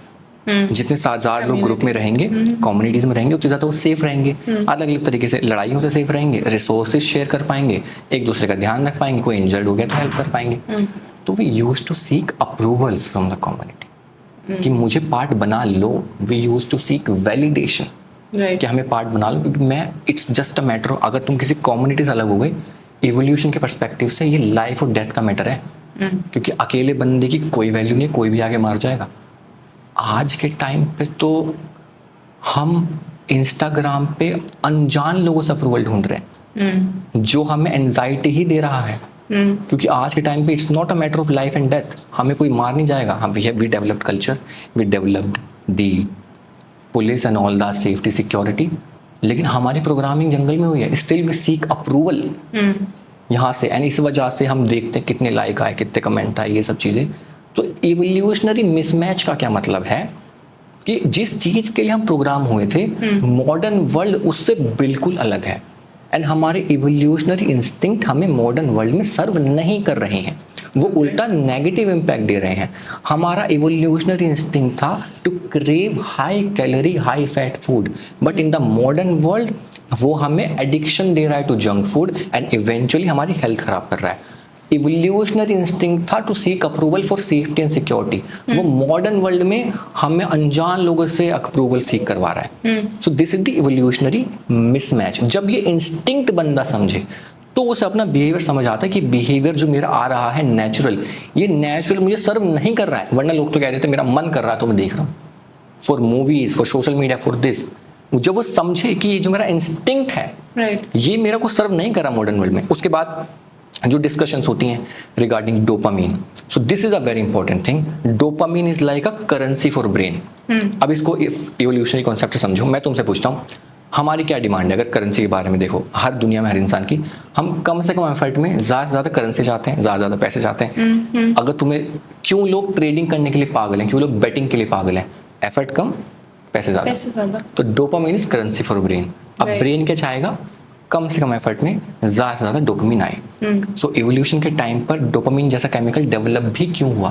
जितने ज़्यादा लोग ग्रुप में रहेंगे, कम्युनिटीज में रहेंगे, उतने ज़्यादा वो सेफ रहेंगे, अलग अलग तरीके से लड़ाइयों से सेफ रहेंगे, रिसोर्सेज शेयर कर पाएंगे, एक दूसरे का ध्यान रख पाएंगे, कोई इंजर्ड हो गया तो हेल्प कर पाएंगे। तो we use to seek approvals from the community कि मुझे पार्ट बना लो। We use to seek validation कि हमें पार्ट बना लो, क्योंकि मैं इट्स जस्ट अ मैटर। अगर तुम किसी कम्युनिटी से अलग हो गए, इवोल्यूशन के पर्सपेक्टिव से ये लाइफ और डेथ का मैटर है, क्योंकि अकेले बंदे की कोई वैल्यू नहीं, कोई भी आगे मार जाएगा। आज के टाइम पे तो हम इंस्टाग्राम पे अनजान लोगों से अप्रूवल ढूंढ रहे हैं, जो हमें एंजाइटी ही दे रहा है। क्योंकि आज के टाइम पे it's not a matter of life and death, हमें कोई मार नहीं जाएगा। हम we developed culture, we developed the police and all the safety security, लेकिन हमारी प्रोग्रामिंग जंगल में हुई है। स्टिल वी सीक अप्रूवल यहाँ से, एंड इस वजह से हम देखते हैं कितने लाइक आए, कितने कमेंट आए, ये सब चीज़ें। तो इवोल्यूशनरी मिसमैच का क्या मतलब है कि जिस चीज़ के लिए हम प्रोग्राम हुए थे, मॉडर्न वर्ल्ड उससे बिल्कुल अलग है, एंड हमारे इवोल्यूशनरी इंस्टिंक्ट हमें मॉडर्न वर्ल्ड में सर्व नहीं कर रहे हैं, वो उल्टा नेगेटिव इम्पैक्ट दे रहे हैं। हमारा इवोल्यूशनरी इंस्टिंक्ट था to crave high calorie high fat food, but in the modern world वो हमें एडिक्शन दे रहा है to junk food, and eventually हमारी हेल्थ खराब कर रहा है। इवोल्यूशनरी इंस्टिंक्ट था to seek approval for safety and security, वो मॉडर्न वर्ल्ड में हमें अनजान लोगों से अप्रूवल सीक करवा रहा है। So this is the evolutionary mismatch. जब ये इंस्टिंक्ट बंदा समझे तो उसे अपना बिहेवियर समझ आता है कि बिहेवियर जो मेरा आ रहा है नेचुरल, ये नेचुरल मुझे सर्व नहीं कर रहा है। वरना लोग तो कह रहे थे मेरा मन कर रहा है तो मैं देख रहा हूँ, for movies, for social media, for this. जब वो समझे कि ये जो मेरा इंस्टिंक्ट है, ये मेरा को सर्व नहीं कर रहा मॉडर्न वर्ल्ड में, उसके बाद जो डिस्कशंस होती हैं regarding dopamine. So this is a very important thing. Dopamine is like a currency for brain. अब इसको इवोल्यूशनरी कॉन्सेप्ट समझो। मैं तुमसे पूछता हूँ, हमारी क्या डिमांड है? अगर करेंसी के बारे में देखो, हर दुनिया में हर इंसान की, हम कम से कम एफर्ट में ज़्यादा से ज़्यादा करेंसी चाहते हैं, ज़्यादा से ज़्यादा पैसे चाहते हैं। अगर तुम्हें, क्यों लोग ट्रेडिंग करने के लिए पागल हैं, क्यों लोग बेटिंग के लिए पागल हैं? एफर्ट कम, पैसे ज़्यादा। तो dopamine is currency for brain. अब ब्रेन क्या चाहेगा? कम से कम एफर्ट में ज़्यादा से ज़्यादा डोपामीन आए। सो इवोल्यूशन के टाइम पर डोपामीन जैसा केमिकल डेवलप भी क्यों हुआ?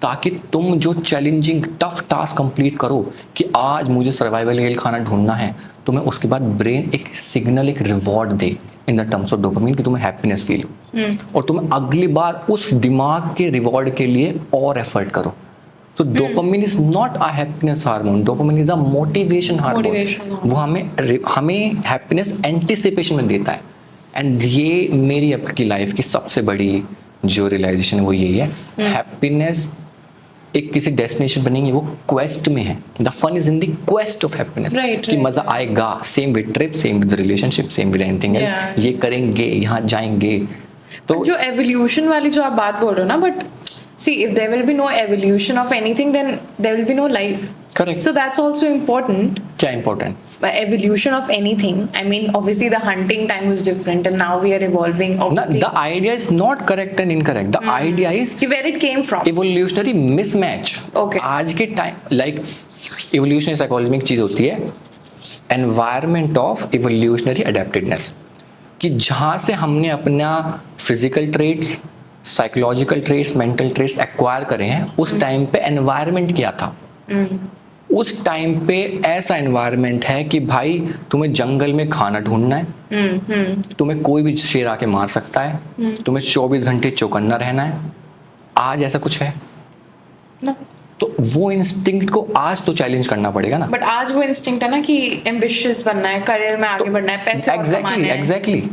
ताकि तुम जो चैलेंजिंग टफ टास्क कंप्लीट करो कि आज मुझे सर्वाइवल के लिए खाना ढूंढना है, तो मैं उसके बाद ब्रेन एक सिग्नल, एक reward they in the terms of dopamine कि तुम्हें हैप्पीनेस फील हो, और तुम अगली बार उस दिमाग के रिवॉर्ड के लिए और एफर्ट करो। So dopamine is not a happiness hormone. Dopamine is a motivation hormone. वो हमें happiness anticipation में देता है। एंड ये मेरी अब की लाइफ की सबसे बड़ी जो रियलाइजेशन है वो यही है, हैप्पीनेस एक किसी डेस्टिनेशन बनेंगे, वो क्वेस्ट में है। The fun is in the quest of happiness, कि मजा आएगा। Same with trip, same with relationship, same with anything else. ये करेंगे, यहाँ जाएंगे।
तो जो एवोल्यूशन वाली जो आप बात बोल रहे हो ना, but see, if there will be no evolution of anything, then there will be no life.
Correct.
So that's also important.
क्या important?
By evolution of anything, I mean, obviously the hunting time was different, and now we are evolving. Obviously,
the idea is not correct and incorrect. The idea is
where it came from.
Evolutionary mismatch.
Okay.
आज के time, like evolutionary psychology में एक चीज होती है, environment of evolutionary adaptedness, कि जहाँ से हमने अपना physical traits, psychological trace, mental trace acquire करे हैं, उस टाइम पे एनवायरनमेंट क्या था? उस टाइम पे ऐसा एनवायरनमेंट है कि भाई तुम्हें जंगल में खाना ढूंढना है, तुम्हें कोई भी शेर आके मार सकता है, तुम्हें 24 घंटे चौकन्ना रहना है। आज ऐसा कुछ है?
No.
तो वो इंस्टिंक्ट को आज तो चैलेंज करना पड़ेगा ना।
बट आज वो इंस्टिंक्ट है ना कि एम्बिशियस बनना है, करियर में आगे बढ़ना है, पैसे और कमाने हैं।
Exactly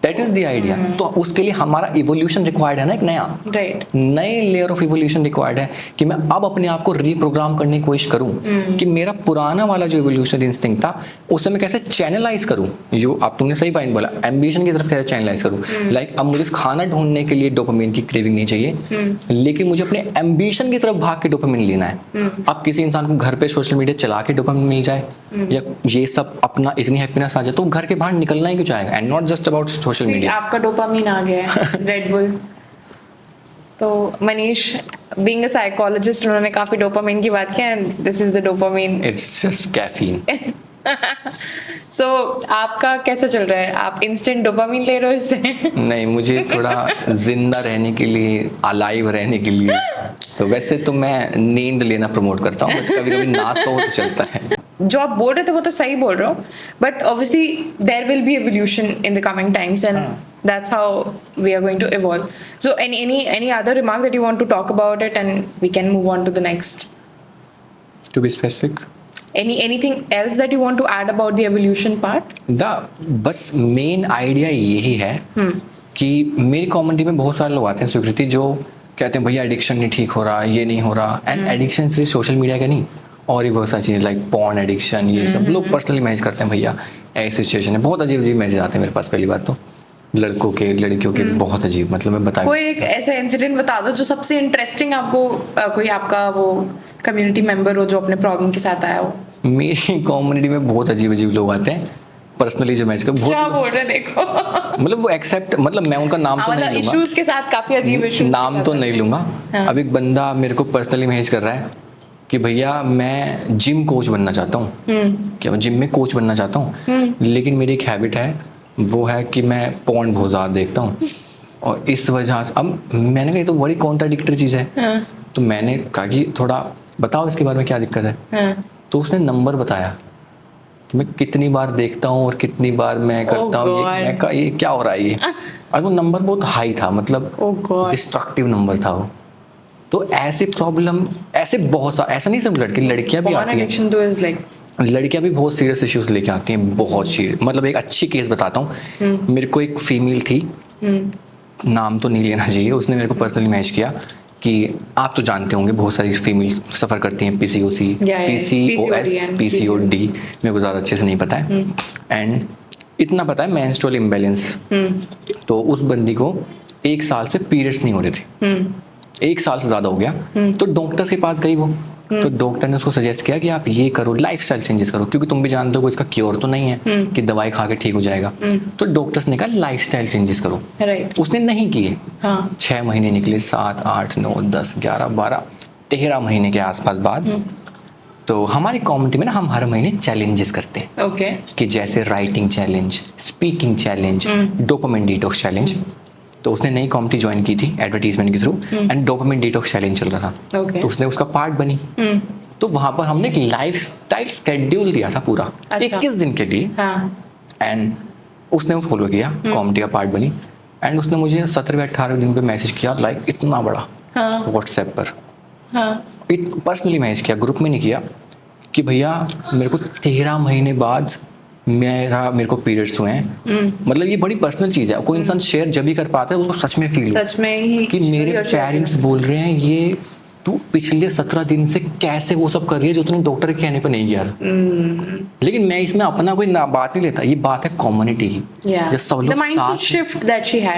that is the idea. तो उसके लिए हमारा इवोल्यूशन रिक्वायर्ड है ना, एक नया
राइट
नए लेयर ऑफ इवोल्यूशन रिक्वायर्ड है कि मैं अब अपने आप को रीप्रोग्राम करने की कोशिश करूं कि मेरा पुराना वाला जो इवोल्यूशन इंस्टिंक्ट था उसे मैं कैसे चैनलाइज करूं। जो आप तुमने सही पॉइंट बोला, एम्बिशन की तरफ कैसे चैनलाइज करूं। लाइक अब मुझे खाना ढूंढने के लिए डोपामिन की क्रेविंग नहीं चाहिए, लेकिन मुझे अपने एम्बिशन की तरफ भाग के डोपामिन लेना है। अब किसी इंसान को घर पे सोशल मीडिया चला के डोपामिन मिल जाए या ये सब अपना इतनी हैप्पीनेस आ जाए तो घर के बाहर निकलना ही क्यों चाहेगा। And not just about social media.
आपका डोपामिन आ गया है रेड बुल। तो मनीष बीइंग अ साइकोलॉजिस्ट उन्होंने काफी डोपामिन की बात की and this is the dopamine.
It's just caffeine.
So आपका कैसा चल रहा है? आप इंस्टेंट डोपामिन ले रहे हो इससे?
नहीं, मुझे थोड़ा जिंदा रहने के लिए, अलाइव रहने के लिए, तो वैसे तो मैं नींद लेना प्रमोट करता हूँ, बट कभी कभी ना सो तो चलता है।
जो आप बोल रहे थे वो तो सही बोल रहे हो, but obviously there will be evolution in the coming times and that's how we are going to evolve. So any other remark that you want to talk about it and we can move on to the next?
To be specific?
Anything else that you want to add about the evolution part?
बस main idea यही है कि मेरी community में बहुत सारे लोग आते हैं स्वीकृति, जो कहते हैं भैया एडिक्शन नहीं ठीक हो रहा, ये नहीं हो रहा। एंड एडिक्शन सिर्फ सोशल मीडिया का नहीं, और भी बहुत सारी चीज़ें लाइक पॉर्न एडिक्शन, ये सब लोग पर्सनली मैसेज करते हैं भैया ऐसी सिचुएशन है। बहुत अजीब अजीब मैसेज आते हैं मेरे पास। पहली बात तो लड़कों के लड़कियों के बहुत अजीब, मतलब मैं बता
कोई एक ऐसा इंसिडेंट बता दो जो सबसे इंटरेस्टिंग आपको, कोई आपका वो कम्युनिटी मेंबर हो जो अपने प्रॉब्लम के साथ आया हो।
मेरी कम्युनिटी में बहुत अजीब अजीब लोग आते हैं पर्सनली जो मैच का
क्या बोल रहे देखो।
मतलब वो एक्सेप्ट, मतलब मैं उनका नाम तो नहीं लूंगा,
इश्यूज के साथ काफी अजीब इश्यूज,
नाम तो नहीं लूंगा। अब एक बंदा मेरे को पर्सनली मैसेज कर रहा है कि भैया मैं जिम कोच बनना चाहता हूँ, क्या मैं जिम में कोच बनना चाहता हूँ, लेकिन मेरी एक हैबिट है, वो है कि मैं पॉर्न बहुत ज़्यादा देखता हूँ, और इस वजह से अब मैंने कहा ये तो बड़ी कॉन्ट्राडिक्टरी चीज़ है। तो मैंने कहा कि थोड़ा बताओ इसके बारे में क्या दिक्कत है। तो उसने नंबर बताया कि मैं कितनी बार देखता हूँ और कितनी बार मैं करता हूँ। मैं कहा ये क्या हो रहा है ये। और वो नंबर बहुत हाई था, मतलब डिस्ट्रक्टिव नंबर था वो। तो ऐसे प्रॉब्लम ऐसे बहुत सा, ऐसा नहीं सिर्फ लड़कियां भी आती हैं, लड़कियां भी बहुत सीरियस इश्यूज लेके आती हैं, बहुत सीरियस। मतलब एक अच्छी केस बताता हूँ। मेरे को एक फीमेल थी, नाम तो नहीं लेना चाहिए, उसने मेरे को पर्सनली मैसेज किया कि आप तो जानते होंगे बहुत सारी फीमेल सफ़र करती हैं पीसीओसी, पीसीओएस, पीसीओडी, मेरे को ज़्यादा अच्छे से नहीं पता है। एंड इतना पता है मेंस्ट्रुअल इम्बैलेंस। तो उस बंदी को 1 साल से पीरियड्स नहीं हो रहे थे, 1 साल से ज़्यादा हो गया। तो डॉक्टर्स के पास गई वो, तो डॉक्टर ने उसको सजेस्ट किया कि आप ये करो, लाइफस्टाइल चेंजेस करो, क्योंकि तुम भी जानते हो इसका क्योर तो नहीं है कि दवाई खा के ठीक हो जाएगा। तो डॉक्टर्स ने कहा लाइफस्टाइल चेंजेस करो। उसने नहीं किए। 6 महीने निकले, 7, 8, 9, 10, 11, 12, 13 महीने के आसपास बाद तो हमारी कम्युनिटी में ना हम हर महीने चैलेंजेस करते हैं कि जैसे writing challenge, speaking challenge, dopamine detox challenge. तो उसने नई कॉम्पिटी ज्वाइन की थी एडवर्टीजमेंट के through, and dopamine detox challenge चल रहा था। तो उसने उसका पार्ट बनी। तो वहां पर हमने एक लाइफस्टाइल स्केड्यूल दिया था पूरा 21 दिन के लिए। एंड उसने वो फॉलो किया, कॉम्पिटी का पार्ट बनी। एंड उसने मुझे 17वें-18वें दिन पे मैसेज किया, लाइक इतना बड़ा व्हाट्सएप पर पर्सनली मैसेज किया, ग्रुप में नहीं किया, कि भैया मेरे को 13 महीने बाद मेरे को पीरियड्स हुए हैं। मतलब ये बड़ी पर्सनल चीज है, कोई इंसान शेयर जब भी कर पाता है उसको सच में फील
सच में ही
कि मेरे पेरेंट्स बोल रहे हैं ये तू पिछले 17 दिन से कैसे वो सब कर रही है जो तूने डॉक्टर के कहने पर नहीं किया था। लेकिन मैं इसमें अपना कोई बात नहीं लेता, ये बात है कम्युनिटी की। जब सब लोग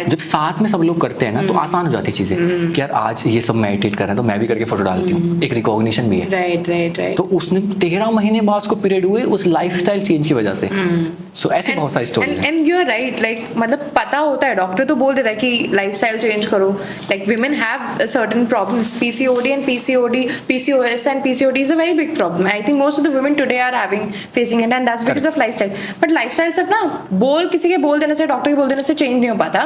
जब साथ में सब लोग करते हैं ना, तो आसान हो जाती है चीजें कि यार आज ये सब मेडिटेट कर रहे हैं तो मैं भी करके फोटो डालती हूँ, एक रिकॉग्निशन भी है।
राइट।
तो उसने 13 महीने बाद उसको पीरियड हुए उस लाइफस्टाइल चेंज की वजह से। सो ऐसी बहुत सारी स्टोरी है।
And you are right, like मतलब पता होता है, डॉक्टर तो बोल देता है कि लाइफस्टाइल चेंज करो। Like women have certain problems, PCOD and PCOS and PCOD is a very big problem. I think most of the women today are facing it, and that's because of lifestyle. But lifestyle सिर्फ ना किसी के बोल देने से, doctor के बोल देने से चेंज नहीं हो पाता।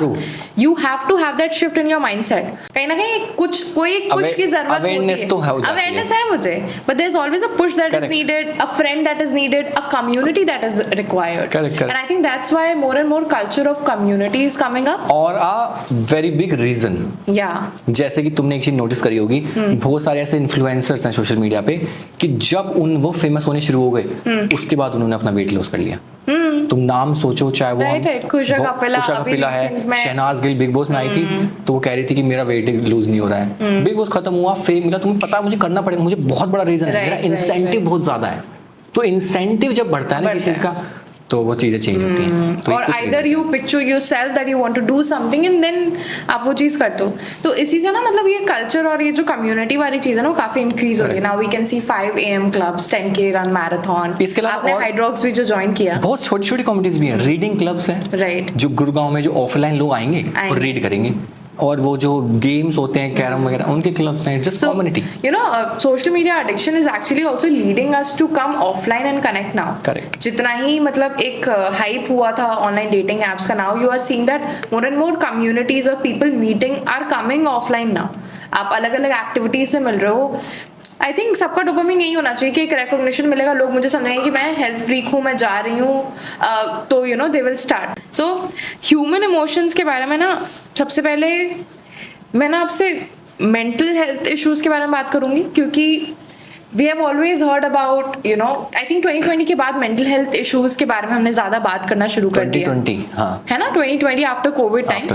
You have to have that shift in your mindset. कहीं ना कहीं कोई push की जरूरत होती है। Awareness है मुझे, but there's always a push that is needed, a friend that is needed, a community that is required.
Correct.
And I think that's why more and more culture of community is coming up.
और a very big reason.
Yeah.
जैसे कि तुमने एक चीज notice करी होगी, बहुत सारे ऐसे इन्फ्लुएंसर्स हैं सोशल मीडिया पे कि जब वो फेमस होने शुरू हो गए उसके बाद उन्होंने अपना वेट लॉस कर लिया। तुम नाम सोचो, चाहे वो
खुशा कपिला
है, शहनाज गिल बिग बॉस में आई थी तो वो कह रही थी कि मेरा वेट लूज नहीं हो रहा है। बिग बॉस खत्म हुआ, फेम मिला, तुम्हें पता मुझे करना पड़ेगा, मुझे बहुत बड़ा रीजन है, मेरा इंसेंटिव बहुत ज्यादा है। तो इंसेंटिव जब बढ़ता है ना किसी चीज का तो वो चीजें चेंज होती हैं। तो
और either you picture yourself that you want to do something and then आप वो चीज करते हो। तो इसी से ना मतलब ये कल्चर और ये जो कम्युनिटी वाली चीज है ना वो काफी इंक्रीज हो रही है। Now we can see 5 AM clubs, 10K run marathon.
इसके अलावा
आपने हाइड्रॉक्स भी जो ज्वाइन किया,
बहुत छोटी छोटी कम्युनिटीज भी हैं, रीडिंग क्लब्स हैं,
राइट,
जो गुड़गांव में जो ऑफलाइन लोग आएंगे और रीड करेंगे, और वो जो गेम्स होते हैं कैरम वगैरह उनके क्लब्स हैं, just community.
You know, social media addiction is actually also leading us to come offline and connect now.
Correct.
जितना ही मतलब एक hype हुआ था online dating apps का, now you are seeing that more and more communities or people meeting are coming offline now. आप अलग अलग activities से मिल रहे हो। आई थिंक सबका डोपामिन यही होना चाहिए कि एक रिकॉग्निशन मिलेगा, लोग मुझे समझेंगे कि मैं हेल्थ फ्रीक हूँ, मैं जा रही हूँ, तो you know they will start. So human emotions के बारे में ना सबसे पहले मैं ना आपसे मेंटल हेल्थ इश्यूज के बारे में बात करूंगी, क्योंकि we have always heard about you know, I think 2020 के बाद मेंटल हेल्थ इश्यूज के बारे में हमने ज्यादा बात करना शुरू कर दिया
2020, हाँ
है ना, 2020 after covid time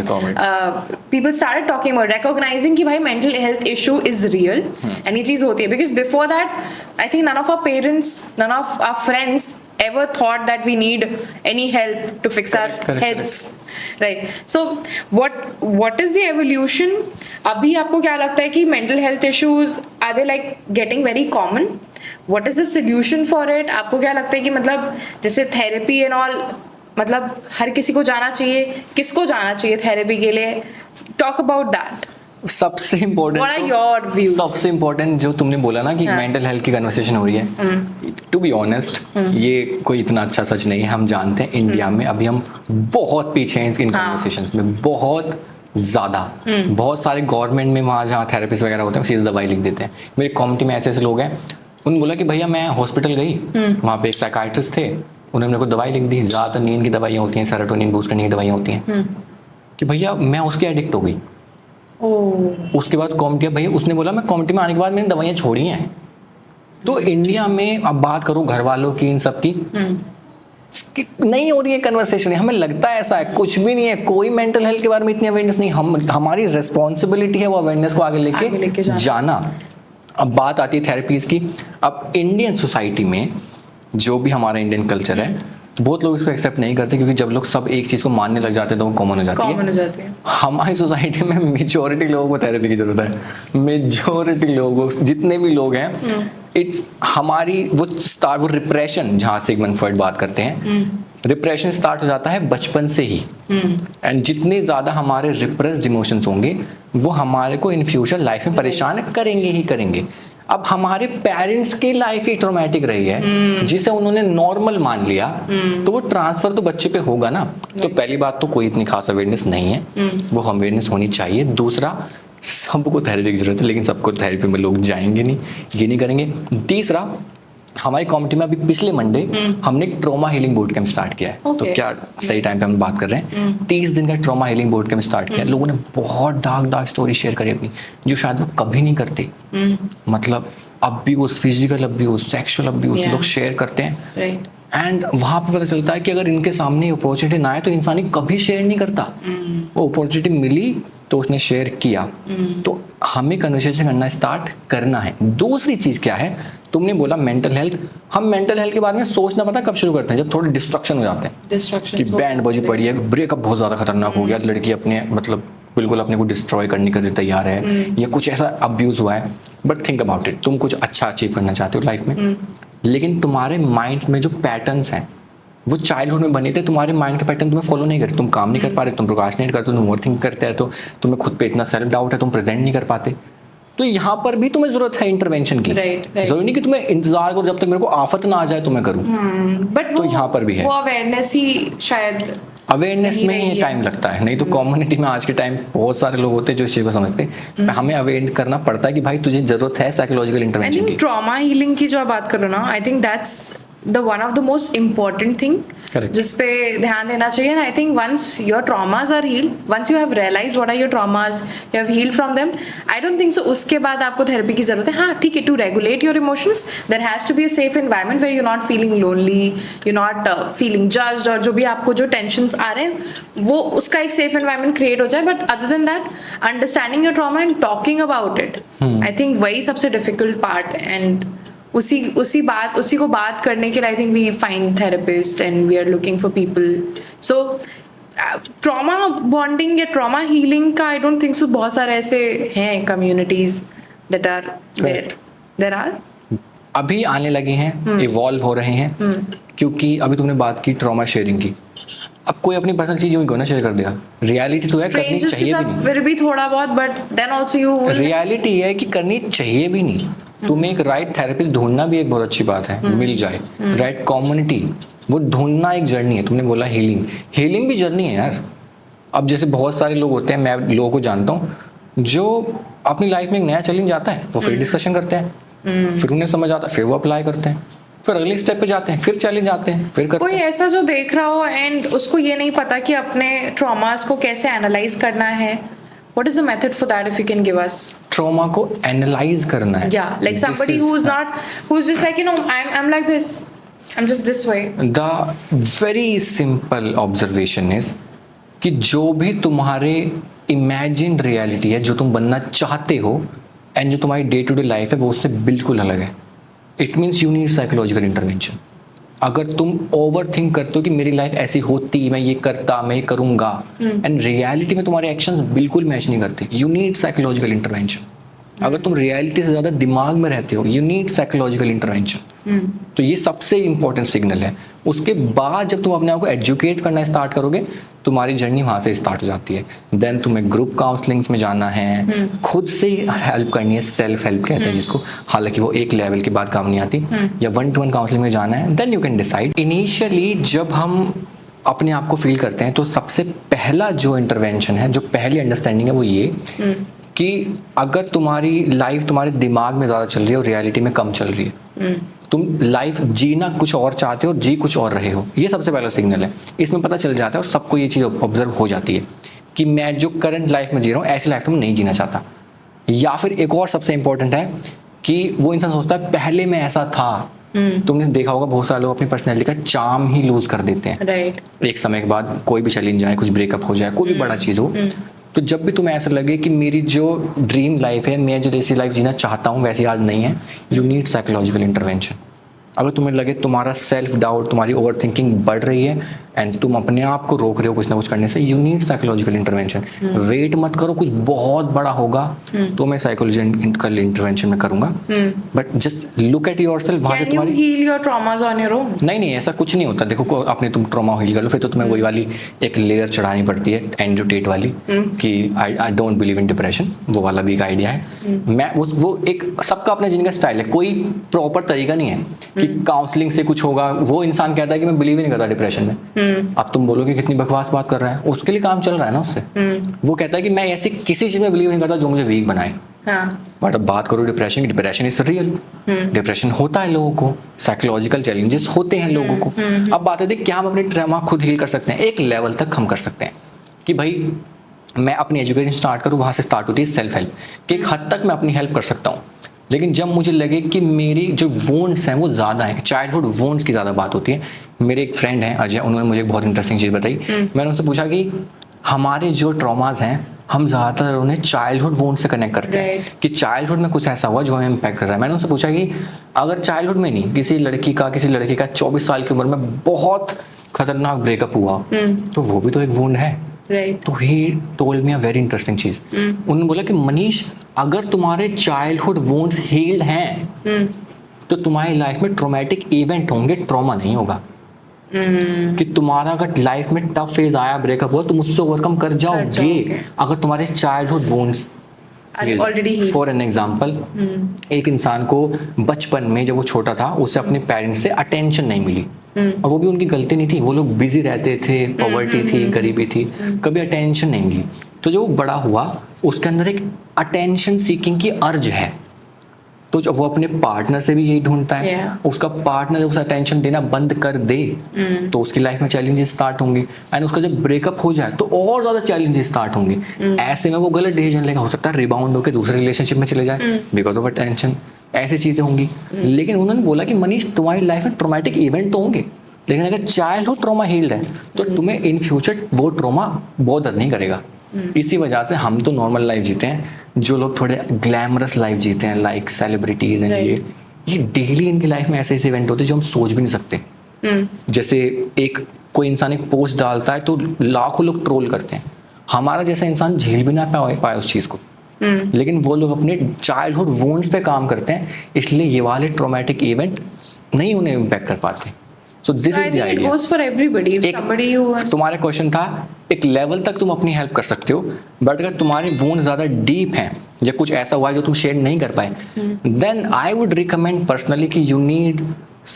people started talking about recognizing कि भाई mental health issue is real and ये चीज होती है। Because before that I think none of our parents, none of our friends ever thought that we need any help to fix our heads, right? So what is the evolution? अभी आपको क्या लगता है कि mental health issues are they like getting very common? What is the solution for it? आपको क्या लगता है कि मतलब जैसे therapy and all, मतलब हर किसी को जाना चाहिए, किसको जाना चाहिए थेरेपी के लिए? Talk about that.
सबसे इम्पोर्टेंट, सबसे इम्पोर्टेंट जो तुमने बोला ना कि मेंटल हेल्थ की कन्वर्सेशन हो रही है, टू बी ऑनेस्ट ये कोई इतना अच्छा सच नहीं है। हम जानते हैं इंडिया में अभी हम बहुत पीछे हैं इन कन्वर्सेशंस में, बहुत ज़्यादा। बहुत सारे गवर्नमेंट में वहाँ जहाँ थेरेपिस्ट वगैरह होते हैं सीधे दवाई लिख देते हैं। मेरी कम्युनिटी में ऐसे ऐसे लोग हैं, उन्होंने बोला कि भैया मैं हॉस्पिटल गई, वहाँ पे एक साइकाइट्रिस्ट थे, उन्होंने मेरे को दवाई लिख दी, ज़्यादातर नींद की दवाइयाँ होती हैं, सेरोटोनिन बूस्ट करने की दवाइयाँ होती हैं, कि भैया मैं उसकी एडिक्ट हो गई। उसके बाद कॉमिटी, भैया उसने बोला मैं कॉमिटी में आने के बाद मैंने दवाइयाँ छोड़ी हैं। तो इंडिया में अब बात करो घर वालों की, इन सब की नहीं हो रही है कन्वर्सेशन। हमें लगता है ऐसा है, कुछ भी नहीं है, कोई मेंटल हेल्थ के बारे में इतनी अवेयरनेस नहीं। हमारी रिस्पॉन्सिबिलिटी है वो अवेयरनेस को आगे लेके जाना। अब बात आती है थेरेपीज की। अब इंडियन सोसाइटी में जो भी हमारा इंडियन कल्चर है, बहुत लोग इसको एक्सेप्ट नहीं करते, क्योंकि जब लोग सब एक चीज को मानने लग जाते हैं तो वो कॉमन हो जाती है। हमारी सोसाइटी में मेजॉरिटी लोगों को थेरेपी की जरूरत है। मेजॉरिटी लोगों, जितने भी लोग हैं, इट्स हमारी वो रिप्रेशन, जहाँ सिगमंड फ्रॉइड बात करते हैं, रिप्रेशन स्टार्ट हो जाता है बचपन से ही। एंड जितने ज्यादा हमारे रिप्रेस्ड इमोशंस होंगे वो हमारे को इन फ्यूचर लाइफ में परेशान करेंगे ही करेंगे। अब हमारे पेरेंट्स की लाइफ ही ट्रॉमेटिक रही है, जिसे उन्होंने नॉर्मल मान लिया, तो वो ट्रांसफर तो बच्चे पे होगा ना। तो पहली बात तो कोई इतनी खास अवेयरनेस नहीं है, वो अवेयरनेस होनी चाहिए। दूसरा, सबको थेरेपी की जरूरत है, लेकिन सबको थेरेपी में लोग जाएंगे नहीं, ये नहीं करेंगे। तीसरा, हमारी कम्युनिटी में अभी पिछले मंडे हमने एक trauma healing boat camp start किया है। तो क्या सही टाइम पे हम बात कर रहे हैं, 30 दिन का trauma healing boat camp start किया। लोगों ने बहुत डार्क स्टोरी शेयर करी अपनी, जो शायद वो कभी नहीं करते। मतलब abuse, physical abuse, sexual abuse लोग शेयर करते हैं। एंड वहां पे पता चलता है कि अगर इनके सामने अपॉर्चुनिटी ना आए तो इंसान कभी शेयर नहीं करता। वो अपॉर्चुनिटी मिली तो उसने शेयर किया। तो हमें कन्वर्सेशन करना स्टार्ट करना है। दूसरी चीज क्या है, तुमने बोला मेंटल हेल्थ। हम मेंटल हेल्थ के बारे में सोचना पता कब शुरू करते हैं, जब थोड़े डिस्ट्रक्शन हो जाते हैं, कि बैंड बजी पड़ी है, ब्रेकअप बहुत ज्यादा खतरनाक हो गया, लड़की अपने मतलब बिल्कुल अपने को डिस्ट्रॉय करने के लिए तैयार है, या कुछ ऐसा अब्यूज हुआ है। बट थिंक अबाउट इट, तुम कुछ अच्छा अचीव करना चाहते हो लाइफ में, लेकिन तुम्हारे माइंड में जो पैटर्न्स हैं वो चाइल्डहुड में बने थे, तुम्हारे माइंड के पैटर्न तुम्हें फॉलो नहीं करते, तुम काम नहीं कर पा रहे, तुम प्रोक्रास्टिनेट करते हो, तुम ओवरथिंक करते हैं, तो तुम्हें खुद पे इतना सेल्फ डाउट है, तुम प्रेजेंट नहीं कर पाते। तो यहाँ पर भी तुम्हें जरूरत है इंटरवेंशन की। जरूरी नहीं कि तुम्हें इंतजार करो जब तक मेरे को आफत ना आ जाए तो मैं करूँ।
बट
तो यहाँ पर भी है,
वो अवेयरनेस ही शायद,
अवेयरनेस में ही टाइम लगता है। नहीं तो कम्युनिटी में आज के टाइम बहुत सारे लोग होते हैं जो इस चीज को समझते हैं। हमें अवेयर करना पड़ता है कि भाई तुझे जरूरत है साइकोलॉजिकल इंटरवेंशन की।
ट्रॉमा हीलिंग की जो आप बात करो ना, I think that's the one of the most important thing
Correct.
जिस पे ध्यान देना चाहिए. And I think once your traumas are healed, once you have realize what are your traumas, you have healed from them, I don't think so उसके बाद आपको therapy की जरूरत है. हाँ ठीक है, to regulate your emotions there has to be a safe environment where you not feeling lonely, you not feeling judged, और जो भी आपको जो टेंशंस आ रहे हैं वो उसका एक सेफ एनवायरनमेंट क्रिएट हो जाए. But other than that, understanding your trauma and talking about it, I think वही सबसे डिफिकल्ट पार्ट. एंड उसी को बात करने के लिए I think we find therapist and we are looking for people. So trauma bonding या ट्रॉमा हीलिंग का आई डोंट थिंक सो बहुत सारे ऐसे हैं communities that are there are
अभी आने लगे हैं, इवॉल्व हो रहे हैं. क्योंकि अभी तुमने बात की ट्रॉमा शेयरिंग की, अब कोई अपनी पर्सनल चीज यूं ना शेयर कर देगा. रियलिटी तो है करनी
स्ट्रेंजर्स के
चाहिए भी
साथ
नहीं.
फिर भी थोड़ा बहुत, but then also you
reality है कि करनी चाहिए भी नहीं. तुम्हें एक राइट थेरेपिस्ट ढूंढना भी एक बहुत अच्छी बात है, मिल जाए. राइट कम्युनिटी वो ढूंढना एक जर्नी है. तुमने बोला हीलिंग भी जर्नी है यार. अब जैसे बहुत सारे लोग होते हैं, मैं लोगों को जानता हूँ जो अपनी लाइफ में एक नया चैलेंज आता है, वो फिर डिस्कशन करते हैं, फिर उन्हें समझ आता है, फिर वो अप्लाई करते हैं, फिर अगले स्टेप पे जाते हैं, फिर चैलेंज आते हैं, फिर करते
कोई
हैं.
ऐसा जो देख रहा हो एंड उसको ये नहीं पता कि अपने ट्रॉमास को कैसे एनालाइज करना है, what is the method for that if you can give us?
Trauma को एनालाइज करना है.
Yeah, like somebody who's just like, you know, I'm like this, I'm just this way.
The very simple observation is कि जो भी तुम्हारे imagine reality है, जो तुम बनना चाहते हो, एंड जो तुम्हारी डे टू डे लाइफ है, वो उससे बिल्कुल अलग है. It means you need psychological intervention. अगर तुम ओवर थिंक करते हो कि मेरी लाइफ ऐसी होती, मैं ये करता, मैं ये करूंगा, एंड रियलिटी में तुम्हारे एक्शंस बिल्कुल मैच नहीं करते, यू नीड साइकोलॉजिकल इंटरवेंशन. अगर तुम रियलिटी से ज़्यादा दिमाग में रहते हो, यू नीड साइकोलॉजिकल इंटरवेंशन. तो ये सबसे इंपॉर्टेंट सिग्नल है. उसके बाद जब तुम अपने आप को एजुकेट करना स्टार्ट करोगे, तुम्हारी जर्नी वहाँ से स्टार्ट हो जाती है. देन तुम्हें ग्रुप काउंसलिंग्स में जाना है, खुद से हेल्प करनी है, सेल्फ हेल्प कहते हैं जिसको, हालांकि वो एक लेवल के बाद काम नहीं आती, या 1-to-1 काउंसलिंग में जाना है. Then you can decide. Initially जब हम अपने आप को फील करते हैं, तो सबसे पहला जो इंटरवेंशन है, जो पहली अंडरस्टैंडिंग है, वो ये कि अगर तुम्हारी लाइफ तुम्हारे दिमाग में ज़्यादा चल रही है और रियलिटी में कम चल रही है, तुम लाइफ जीना कुछ और चाहते हो और जी कुछ और रहे हो, ये सबसे पहला सिग्नल है. इसमें पता चल जाता है और सबको ये चीज़ ऑब्जर्व हो जाती है कि मैं जो करंट लाइफ में जी रहा हूँ, ऐसी लाइफ तो मैं नहीं जीना चाहता. या फिर एक और सबसे इंपॉर्टेंट है कि वो इंसान सोचता है पहले मैं ऐसा था. तुमने देखा होगा बहुत सारे लोग अपनी पर्सनैलिटी का चार्म ही लूज कर देते हैं.
राइट.
एक समय के बाद कोई भी चैलेंज जाए, कुछ ब्रेकअप हो जाए, कोई भी बड़ा चीज़ हो, तो जब भी तुम्हें ऐसा लगे कि मेरी जो ड्रीम लाइफ है, मैं जो जैसी लाइफ जीना चाहता हूँ वैसी आज नहीं है, यू नीड साइकोलॉजिकल इंटरवेंशन. अगर तुम्हें लगे तुम्हारा सेल्फ डाउट, तुम्हारी ओवर थिंकिंग बढ़ रही है एंड तुम अपने आप को रोक रहे हो कुछ ना कुछ करने से, you need psychological intervention. Wait मत करो कुछ बहुत बड़ा होगा तो मैं साइकोलॉजिकल इंटरवेंशन में करूंगा, but just look at yourself. वहां से
Can you
तुम्हारी
heal your traumas on your own?
नहीं, ऐसा कुछ नहीं होता. देखो अपने तुम ट्रॉमा हील कर लो, फिर तो तुम्हें वही वाली एक लेयर चढ़ानी पड़ती है, एंड्रयू टेट वाली, कि I don't believe in depression. वो वाला भी एक आइडिया है. मैं वो एक सबका अपना जीने का स्टाइल है, कोई प्रॉपर तरीका नहीं है कि काउंसलिंग से कुछ होगा. वो इंसान कहता है कि मैं बिलीव ही नहीं करता डिप्रेशन में. अब तुम बोलोगे कितनी बकवास बात कर रहा है, उसके लिए काम चल रहा है ना उससे. वो कहता है कि मैं ऐसी किसी चीज में बिलीव नहीं करता जो मुझे वीक बनाए. बट अब बात करो डिप्रेशन की, डिप्रेशन इज रियल. डिप्रेशन होता है लोगों को, साइकोलॉजिकल चैलेंजेस होते हैं लोगों को. अब बात है क्या हम अपने ट्रॉमा खुद हील कर सकते हैं? एक लेवल तक हम कर सकते हैं कि भाई मैं अपनी एजुकेशन स्टार्ट करूँ, वहाँ से स्टार्ट होती है सेल्फ हेल्प, कि एक हद तक मैं अपनी हेल्प कर सकता हूँ. लेकिन जब मुझे लगे कि मेरी जो वोन्ड्स हैं वो ज़्यादा हैं, चाइल्डहुड वोन्ड्स की ज़्यादा बात होती है. मेरे एक फ्रेंड हैं अजय, उन्होंने मुझे बहुत इंटरेस्टिंग चीज़ बताई. मैंने उनसे पूछा कि हमारे जो ट्रॉमाज हैं, हम ज़्यादातर उन्हें चाइल्डहुड वोन्ड से कनेक्ट करते हैं, कि चाइल्डहुड में कुछ ऐसा हुआ जो हमें इम्पैक्ट कर रहा है. मैंने उनसे पूछा कि अगर चाइल्डहुड में नहीं, किसी लड़के का 24 साल की उम्र में बहुत खतरनाक ब्रेकअप हुआ, तो वो भी तो एक वोन्ड है. तो he told me a very interesting चीज. उन्होंने बोला कि मनीष, अगर तुम्हारे चाइल्डहुड वुंड्स हील्ड हैं, तो तुम्हारी लाइफ में ट्रॉमेटिक इवेंट होंगे, ट्रॉमा नहीं होगा. कि तुम्हारा अगर लाइफ में टफ फेज आया, ब्रेकअप हुआ, तुम उससे ओवरकम कर जाओगे अगर तुम्हारे childhood wounds
already.
For an example, एक इंसान को बचपन में जब वो छोटा था, उसे अपने पेरेंट्स से अटेंशन नहीं मिली, और वो भी उनकी गलती नहीं थी, वो लोग बिजी रहते थे, पॉवर्टी थी, गरीबी थी, कभी अटेंशन नहीं मिली. तो जब वो बड़ा हुआ, उसके अंदर एक अटेंशन सीकिंग की अर्ज है. तो जब वो अपने पार्टनर से भी यही ढूंढता है,
Yeah.
उसका पार्टनर जब उसे अटेंशन देना बंद कर दे तो उसकी लाइफ में चैलेंजेस स्टार्ट होंगे, एंड उसका जब ब्रेकअप हो जाए तो और ज्यादा चैलेंजेस स्टार्ट होंगे। ऐसे में वो गलत डिसीजन लेगा, हो सकता है रिबाउंड होकर दूसरे रिलेशनशिप में चले जाए बिकॉज ऑफ अटेंशन, ऐसी चीजें होंगी। लेकिन उन्होंने बोला कि मनीष तुम्हारी लाइफ में ट्रॉमेटिक इवेंट तो होंगे, लेकिन अगर चाइल्डहुड ट्रॉमा हील्ड है तो तुम्हें इन फ्यूचर वो ट्रॉमा बॉदर नहीं करेगा। इसी वजह से हम तो नॉर्मल लाइफ जीते हैं, जो लोग थोड़े ग्लैमरस लाइफ जीते हैं लाइक सेलिब्रिटीज एंड ये डेली इनकी लाइफ में ऐसे ऐसे इवेंट होते हैं जो हम सोच भी नहीं सकते। जैसे एक कोई इंसान एक पोस्ट डालता है तो लाखों लोग ट्रोल करते हैं, हमारा जैसा इंसान झेल भी ना पाए उस चीज को, लेकिन वो लोग अपने चाइल्डहुड वोन्स पे काम करते हैं, इसलिए ये वाले ट्रॉमेटिक इवेंट नहीं उन्हें इम्पैक्ट कर पाते। So this is the idea.
It goes for everybody. If somebody who has
तुम्हारा क्वेश्चन था एक लेवल तक तुम अपनी हेल्प कर सकते हो, बट अगर तुम्हारे वोन्स ज्यादा डीप हैं या कुछ ऐसा हुआ है जो तुम शेयर नहीं कर पाए, then I would recommend personally कि you need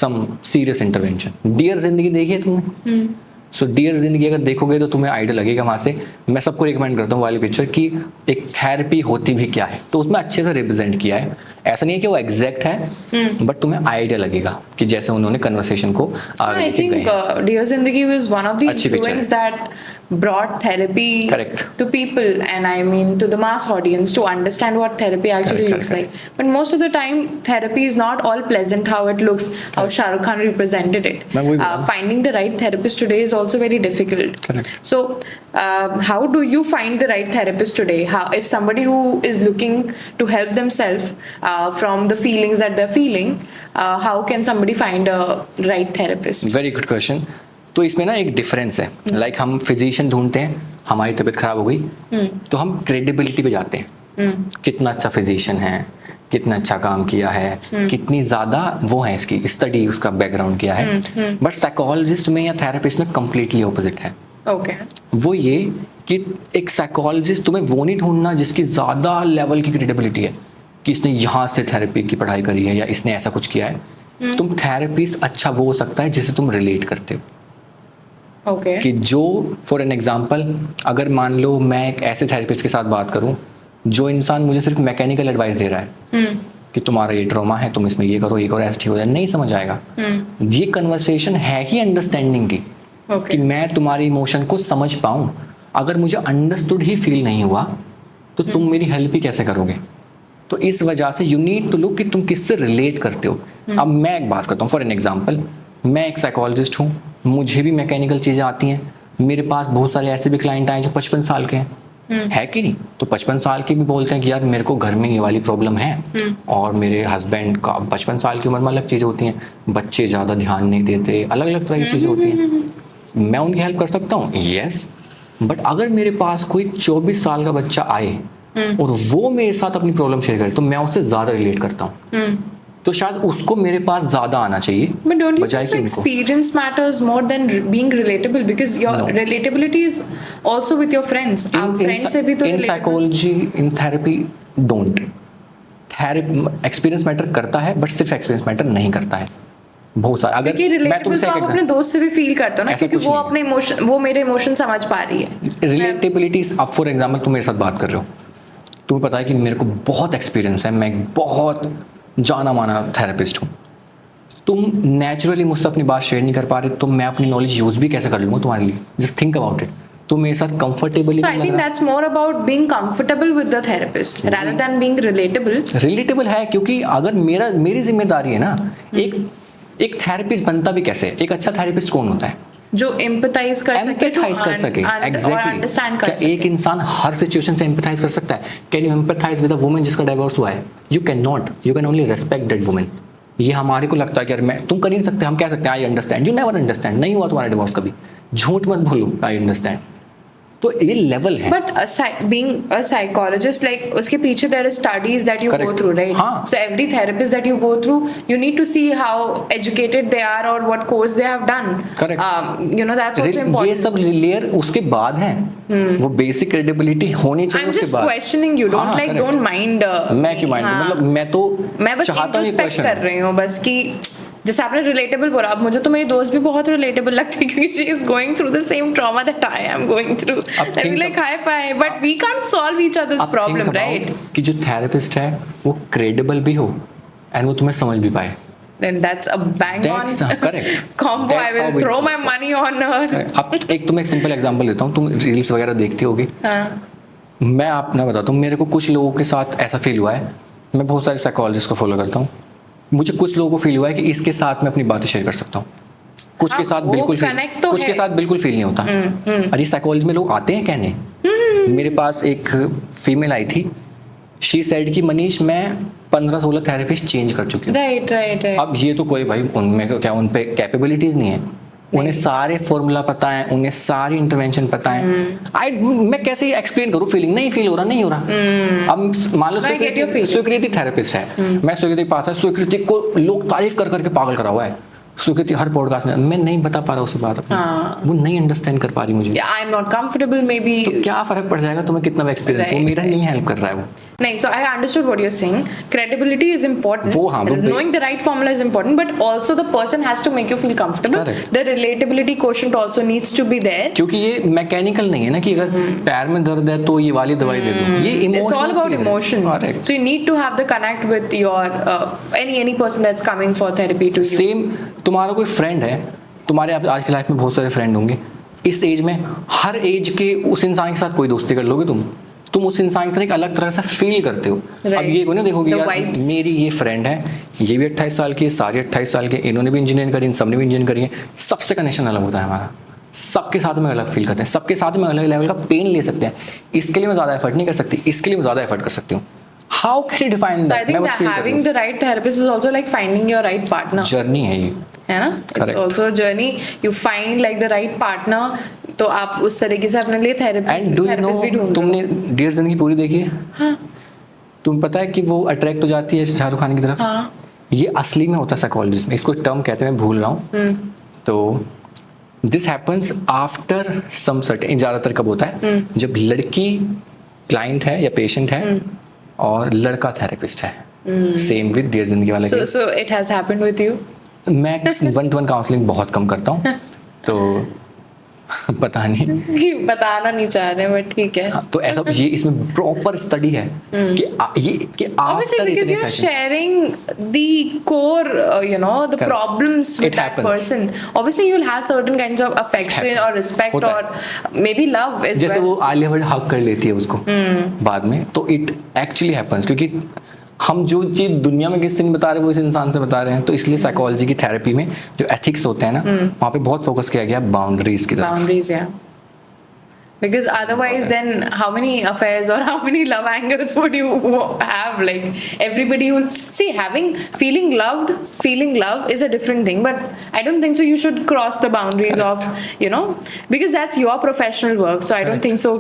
some serious intervention. Dear Zindagi देखी है तुमने? सो डियर जिंदगी अगर देखोगे तो तुम्हें आइडिया लगेगा वहां से। मैं सबको रिकमेंड करता हूँ वाली पिक्चर कि एक थेरेपी होती भी क्या है, तो उसमें अच्छे से रिप्रेजेंट किया है। ऐसा नहीं है कि वो एग्जैक्ट है, बट तुम्हें आइडिया लगेगा कि जैसे उन्होंने कन्वर्सेशन को आगे
I
लेके गए
think
हैं।
Dear Zindagi was one of the
अच्छी picture
influence that brought therapy
Correct.
to people, and I mean to the mass audience to understand what therapy actually
Correct,
looks
correct,
like. But most of the time, therapy is not all pleasant how it looks, how Shah Rukh Khan represented it.
मैं वही बोल रहा हूँ।
Finding the right therapist today is also very difficult.
Correct.
So, how do you find the right therapist today? How, if somebody who is looking to help themselves from the feelings that they're feeling, how can somebody find a right therapist?
Very good question. तो इसमें ना एक difference है, like हम physician ढूंढते हैं, हमारी तबीयत खराब हो गई तो हम क्रेडिबिलिटी पे जाते हैं, कितना अच्छा फिजिशियन है, कितना अच्छा काम किया है, कितनी ज्यादा वो है इसकी स्टडी, उसका बैकग्राउंड क्या है। बट साइकोलॉजिस्ट में या थेरेपिस्ट में कंप्लीटली ऑपोजिट है।
Okay.
वो ये कि एक साइकोलॉजिस्ट तुम्हें वो नहीं ढूंढना जिसकी ज्यादा लेवल की क्रेडिबिलिटी है कि इसने यहाँ से थेरेपी की पढ़ाई करी है या इसने ऐसा कुछ किया है। तुम थेरेपिस्ट अच्छा वो हो सकता है जिसे तुम रिलेट करते हो,
Okay.
कि जो फॉर एन एग्जांपल अगर मान लो मैं एक ऐसे थेरेपिस्ट के साथ बात करूं जो इंसान मुझे सिर्फ मैकेनिकल एडवाइस दे रहा है कि तुम्हारा ये ट्रॉमा है, तुम इसमें ये करो ऐसे ठीक हो जाए, नहीं समझ आएगा। ये कन्वर्सेशन है ही अंडरस्टैंडिंग की,
Okay.
कि मैं तुम्हारे इमोशन को समझ पाऊं। अगर मुझे अंडरस्टूड ही फील नहीं हुआ तो तुम मेरी हेल्प ही कैसे करोगे? तो इस वजह से यू नीड टू लुक कि तुम किससे रिलेट करते हो। अब मैं एक बात करता हूँ, फॉर एन एग्जांपल मैं एक साइकोलॉजिस्ट हूँ, मुझे भी मैकेनिकल चीज़ें आती हैं, मेरे पास बहुत सारे ऐसे भी क्लाइंट आए जो 55 साल के हैं, है कि नहीं? तो 55 साल के भी बोलते हैं कि यार मेरे को घर में ये वाली प्रॉब्लम है, और मेरे हस्बैंड का 55 साल की उम्र में अलग चीज़ें होती हैं, बच्चे ज़्यादा ध्यान नहीं देते, अलग अलग तरह की चीज़ें होती हैं। मैं उनकी हेल्प कर सकता हूँ, यस। बट अगर मेरे पास कोई 24 साल का बच्चा आए और वो मेरे साथ अपनी प्रॉब्लम शेयर करे तो मैं उससे ज़्यादा रिलेट करता हूँ, तो शायद उसको मेरे पास ज़्यादा आना चाहिए।
But don't you
बजाय
think
कि उनको।
experience matters more than being relatable? Because your
No.
relatability is also with your friends. आप friends से भी तो
इन
relatable-
psychology in therapy don't, experience matter करता है बट सिर्फ एक्सपीरियंस मैटर नहीं करता है। बहुत सारे अगर
क्योंकि
मैं
relatable
तुमसे
तो आप अपने दोस्त से भी फील करते हो ना,
ऐसा
क्योंकि
कुछ
वो
नहीं
अपने इमोशन, वो मेरे इमोशन समझ पा रही है।
रिलेटेबिलिटी, अब फॉर एग्जांपल तुम मेरे साथ बात कर रहे हो, तुम्हें पता है कि मेरे को बहुत एक्सपीरियंस है, मैं एक बहुत जाना माना थेरेपिस्ट हूँ, तुम नेचुरली मुझसे अपनी बात शेयर नहीं कर पा रहे, तो मैं अपनी नॉलेज यूज भी कैसे कर लूँगा तुम्हारे लिए? Just think about it. तो मेरे साथ comfortably
So I think that's more about being comfortable with the therapist rather than being relatable.
Relatable है, क्योंकि अगर मेरी जिम्मेदारी है ना, एक थेरेपिस्ट बनता भी कैसे? एक अच्छा थेरेपिस्ट कौन होता है?
जो एम्पथाइज कर सके,
एम्पैथाइज कर सके,
और
एग्जैक्टली।
अंडरस्टैंड कर
क्या
सके।
एक इंसान हर सिचुएशन से एम्पैथाइज कर सकता है? Can you empathise with a woman जिसका डाइवोर्स हुआ है? You can not, you can only respect that woman. ये हमारे को लगता है कि यार मैं, तुम कर ही नहीं सकते, हम कह सकते हैं I understand, you never understand, नहीं हुआ तुम्हारा डिवोर्स कभी, झूठ मत बोलो आई अंडरस्टैंड। तो ये लेवल है।
But being a psychologist, like उसके पीछे there is studies that you go
Correct.
through, right?
हाँ.
So every therapist that you go through, you need to see how educated they are or what course they have done.
Correct.
You know, that's also
ये
important.
Sub layer उसके बाद है, वो basic credibility होनी चाहिए
I'm
उसके
just
बाद।
questioning you. Don't
हाँ,
like,
correct.
don't mind.
मैं क्यों माइंड,
हाँ.
मतलब मैं तो
मैं बस
चाहता हूँ ये
इंट्रोस्पेक्ट
क्वेश्चन
कर रही हूँ बस कि जैसे आपने रिलेटेबल बोला, अब मुझे तो मेरी दोस्त भी बहुत रिलेटेबल लगती है क्योंकि she is going through the same trauma that I am going through. I mean like high five, but we can't solve each others
आप think
प्रॉब्लम,
about
राइट?
कि जो थेरेपिस्ट है वो क्रेडिबल भी हो एंड वो तुम्हें समझ भी पाए.
then that's a bang
That's
on
correct.
combo. I
That's
will
how it
throw my
works.
money on her.
अब एक तुम्हें एक सिंपल एग्जांपल देता हूँ. तुम रील्स वगैरह देखती होगी.
हाँ.
मैं अपना बताता हूँ. मेरे को कुछ लोगों के साथ ऐसा फील हुआ है. मैं बहुत सारे साइकोलॉजिस्ट को फॉलो करता हूँ. मुझे कुछ लोगों को फील हुआ है कि इसके साथ मैं अपनी बातें शेयर कर सकता हूँ. कुछ के साथ
वो
बिल्कुल
connect तो
कुछ के
है.
साथ बिल्कुल फील नहीं होता. अरे साइकोलॉजी में लोग आते हैं कहने. मेरे पास एक फीमेल आई थी. शी सेड कि मनीष मैं 15-16 थेरेपिस्ट चेंज कर चुकी हूँ.
Right.
अब ये तो कोई भाई उनमें क्या उन पे कैपेबिलिटीज नहीं है. उन्हें सारे फॉर्मूला पता है, उन्हें सारी इंटरवेंशन पता है. मैं कैसे एक्सप्लेन करूँ फीलिंग. नहीं फील हो रहा. अब मान लो
I get your feeling.
स्वीकृति थेरेपिस्ट है. मैं स्वीकृति के पास है. स्वीकृति को लोग तारीफ कर करके पागल करा हुआ है. स्वीकृति हर पॉडकास्ट में मैं नहीं बता पा रहा उसे बात अपनी. वो नहीं अंडरस्टैंड कर पा रही मुझे.
Yeah, I'm not comfortable maybe.
तो क्या फर्क पड़ जाएगा तुम्हें कितना एक्सपीरियंस. वो
Right.
मेरा नहीं हेल्प कर रहा है वो.
नहीं, so I understood what you're saying. Credibility is important.
वो हाँ, वो
Knowing the right formula is important, but also the person has to make you feel comfortable.
Correct.
The relatability quotient also needs to be there.
क्योंकि ये mechanical नहीं है ना कि अगर पैर में दर्द है तो ये वाली दवाई दे दो. ये
It's all about emotion.
Correct.
So you need to have the connect with your any person that's coming for therapy to you.
Same तुम्हारा कोई फ्रेंड है. तुम्हारे आज की लाइफ में बहुत सारे फ्रेंड होंगे. इस एज में हर एज के उस इंसान के साथ कोई दोस्ती कर लोगे तुम उस इंसान की तरह एक अलग तरह से फील करते हो. अब ये कोई ना देखोगे
The
यार
vibes.
मेरी ये फ्रेंड है, ये भी 28 साल की है, सारी 28 साल के, इन्होंने भी इंजीनियरिंग करी, इन सबने भी इंजीनियरिंग करी है. सबसे कनेक्शन अलग होता है हमारा. सबके साथ में अलग फील करते हैं. सबके साथ में अलग लेवल का पेन ले सकते हैं. इसके लिए मैं ज़्यादा एफर्ट नहीं कर सकती, इसके लिए मैं ज़्यादा एफर्ट कर सकती हूँ. How can you define
So I
that.
think that having the right therapist is also like finding your right partner.
Journey है ये.
है ना? It's
Correct.
also a journey. You find like the right partner. तो आप उस तरीके से अपने लिए
and do you know
therapist भी ढूंढ लो.
तुमने डियर जिंदगी पूरी देखी है.
हाँ.
तुम पता है कि वो अट्रैक्ट हो जाती है शाहरुख खान की तरफ.
हाँ.
ये असली में होता है साइकोलॉजिस्ट में. इसको टर्म कहते हैं, मैं भूल रहा हूँ. तो this happens after some certain. ज़्यादातर कब होता है जब लड़की क्लाइंट है या पेशेंट है और लड़का थेरेपिस्ट है. सेम विद डियर जिंदगी वाला case.
So it has happened with you.
मैं 1-to-1 काउंसलिंग बहुत कम करता हूँ. तो पता नहीं
कि बताना नहीं चाह रहे बट ठीक है.
तो ऐसा ये इसमें प्रॉपर स्टडी है कि
Obviously,
after
because
इतने
you're
session-
sharing the core, the
Correct.
problems with
It
that
happens.
person. Obviously, you'll have certain kinds of affection
Happens.
or respect
होता
or maybe love as
जैसे
well.
वो आलिया भट्ट हक कर लेती है उसको बाद में. तो इट एक्चुअली हैपेंस क्योंकि हम जो चीज दुनिया में किसी ने बता रहे हैं वो इस इंसान से बता रहे हैं. तो इसलिए साइकोलॉजी की थेरेपी में जो एथिक्स होते हैं ना वहाँ पे बहुत फोकस किया गया बाउंड्रीज की तरफ.
Boundaries, yeah. Because otherwise, then how many affairs or how many love angles would you have? Like everybody will see feeling love is a different thing. But I don't think so. You should cross the boundaries of because that's your professional work. So I don't think so.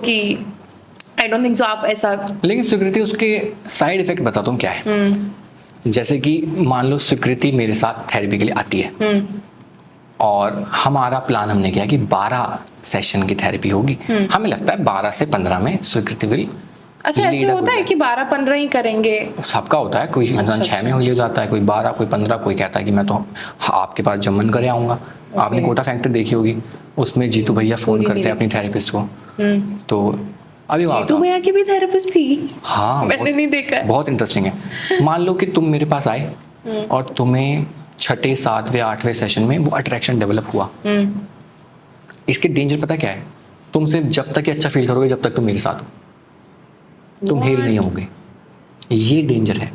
I don't think so. आप ऐसा.
लेकिन स्वीकृति उसके side effect बताता हूँ क्या है. जैसे कि मान लो स्वीकृति मेरे साथ थेरेपी के लिए आती है और हमारा प्लान हमने किया कि 12 सेशन की थेरेपी होगी. हमें लगता है 12 से 15 में स्वीकृति विल.
अच्छा ऐसे होता है कि 12-15 ही करेंगे.
सबका होता है. कोई इंसान 6 में हो लिया जाता है, कोई 12, कोई 15, कोई कहता है कि मैं तो आपके पास जब मन करे आऊँगा. आपने कोटा फैक्टर देखी होगी, उसमें जीतू भैया फोन करते हैं अपनी थेरेपिस्ट को. तो अभी
जीतू भैया की भी थेरेपिस्ट थी.
हाँ
मैंने नहीं देखा.
बहुत इंटरेस्टिंग है. मान लो कि तुम मेरे पास आए और तुम्हें 6, 7वें 8वें सेशन में वो अट्रैक्शन डेवलप हुआ. इसके डेंजर पता क्या है. तुम सिर्फ जब तक ही अच्छा फील करोगे जब तक तुम मेरे साथ हो. तुम हेल नहीं होगे. ये डेंजर है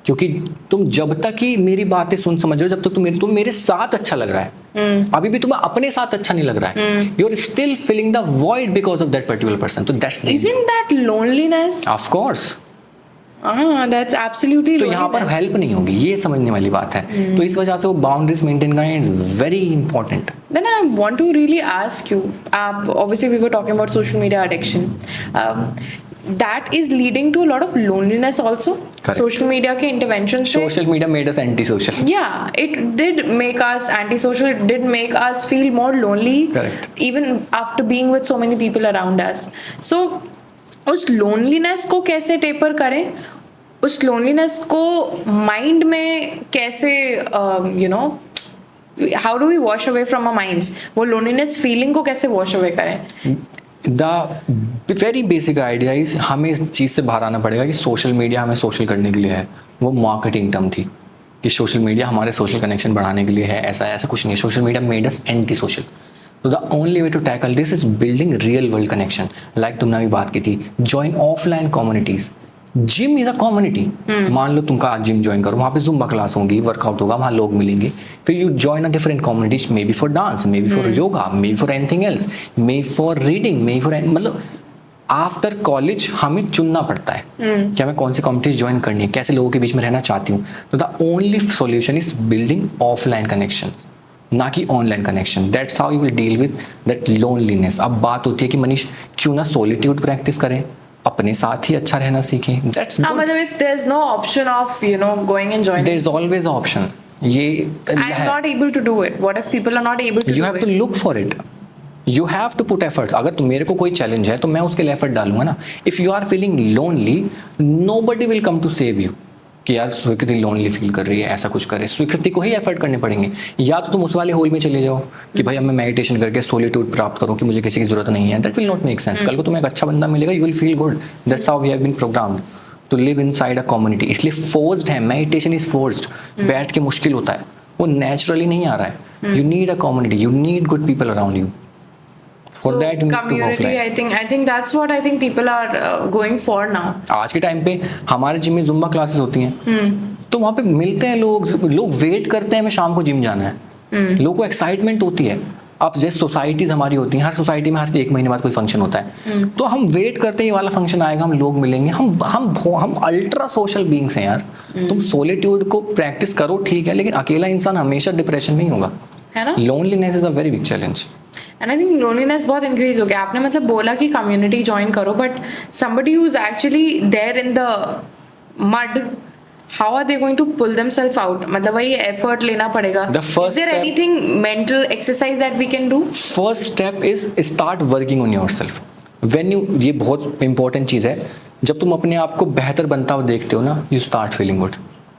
क्योंकि तुम जब तक ही मेरी बातें सुन समझ रहे हो जब तक तुम मेरे साथ अच्छा लग रहा है. अभी भी तुम्हें अपने साथ अच्छा नहीं लग रहा है. You are still feeling the void because of that particular person. तो that's
Isn't that loneliness?
Of course.
That's absolutely
तो यहाँ पर
loneliness.
हेल्प नहीं होगी. ये समझने वाली बात है. तो इस वजह से वो बाउंड्रीज मेंटेन करना is very important.
Then I want to really ask you, obviously we were talking about social media addiction. That is leading to a lot of loneliness also.
Correct.
Social media के intervention से.
Social media made us anti-social.
Yeah, it did make us antisocial. It did make us feel more lonely.
Correct.
Even after being with so many people around us. So उस loneliness को कैसे taper करें? उस loneliness को mind में कैसे how do we wash away from our minds? वो loneliness feeling को कैसे wash away करें?
The very basic idea is हमें इस चीज़ से बाहर आना पड़ेगा कि सोशल मीडिया हमें सोशल करने के लिए है। वो मार्केटिंग टर्म थी कि सोशल मीडिया हमारे सोशल कनेक्शन बढ़ाने के लिए है, ऐसा कुछ नहीं है। Social media made us anti social. तो the only way to tackle this is building real world connection. Like तुमने अभी बात की थी, join offline communities. Gym is a community. मान लो तुमका आज जिम ज्वाइन करो, वहाँ पे जुम्बा क्लास होगी, वर्कआउट होगा, वहाँ लोग मिलेंगे। फिर you join a different communities, may be for dance, may be for yoga, may be for anything else, may for reading, may for मतलब आफ्टर कॉलेज हमें चुनना पड़ता है कि हमें कौन सी कम्युनिटीज ज्वाइन करनी है, कैसे लोगों के बीच में रहना चाहती हूँ। तो the only solution is building offline connection, ना कि online connection. That's how you will deal with that loneliness. अब बात होती है कि मनीष क्यों ना सॉलिट्यूड प्रैक्टिस करें, अपने साथ ही अच्छा रहना सीखें। दैट्स
हाँ, मतलब if there's no option of going and joining,
there is always option. ये
I'm not able to do it. What if people are not able to
you
do
have to
it?
Look for it, you have to put efforts. अगर तो मेरे को कोई challenge है तो मैं उसके लिए एफर्ट डालूंगा ना। If you are feeling lonely, nobody will come to save you कि यार स्वीकृति लोनली फील कर रही है, ऐसा कुछ करे। स्वीकृति को ही एफर्ट करने पड़ेंगे। या तो तुम उस वाले होल में चले जाओ कि भाई अब मैं मेडिटेशन करके सोलिट्यूड प्राप्त करूं कि मुझे किसी की जरूरत नहीं है। That will not make sense. कल को तुम्हें एक अच्छा बंदा मिलेगा, you will feel good. That's how we have been programmed to live inside a community. इसलिए फोर्स्ड है, मेडिटेशन इज फोर्स्ड। बैठ के मुश्किल होता है, वो नेचुरली नहीं आ रहा है। You need a community, you need good people around you. For
So
that you need to go
community,
offline.
I think that's what I think people are going for now.
आज के time पे हमारे gym में Zumba classes होती हैं, तो वहाँ पे मिलते हैं लोग वेट करते हैं हमें शाम को जिम जाना है। लोगों को एक्साइटमेंट होती है। अब जैसे सोसाइटीज हमारी होती हैं, हर सोसाइटी में हर 1 महीने बाद कोई फंक्शन होता है, तो हम वेट करते हैं ये वाला फंक्शन आएगा, हम लोग मिलेंगे। हम अल्ट्रा सोशल बीइंग्स हैं यार। तुम सोलिट्यूड को प्रैक्टिस करो ठीक है, लेकिन अकेला इंसान हमेशा डिप्रेशन में ही होगा,
है ना?
Loneliness is a very big challenge.
And I think loneliness बहुत इंक्रीज हो गया। आपने मतलब बोला कि कम्युनिटी ज्वाइन करो, but somebody who's actually there in the mud, how are they going to pull themselves out? मतलब वही एफर्ट लेना पड़ेगा।
The first
Is there
step-
anything mental exercise that we can do?
First step is start working on your self. When you, ये बहुत important चीज़ है, जब तुम अपने आप को बेहतर बनता हुआ देखते हो ना, you start feeling good.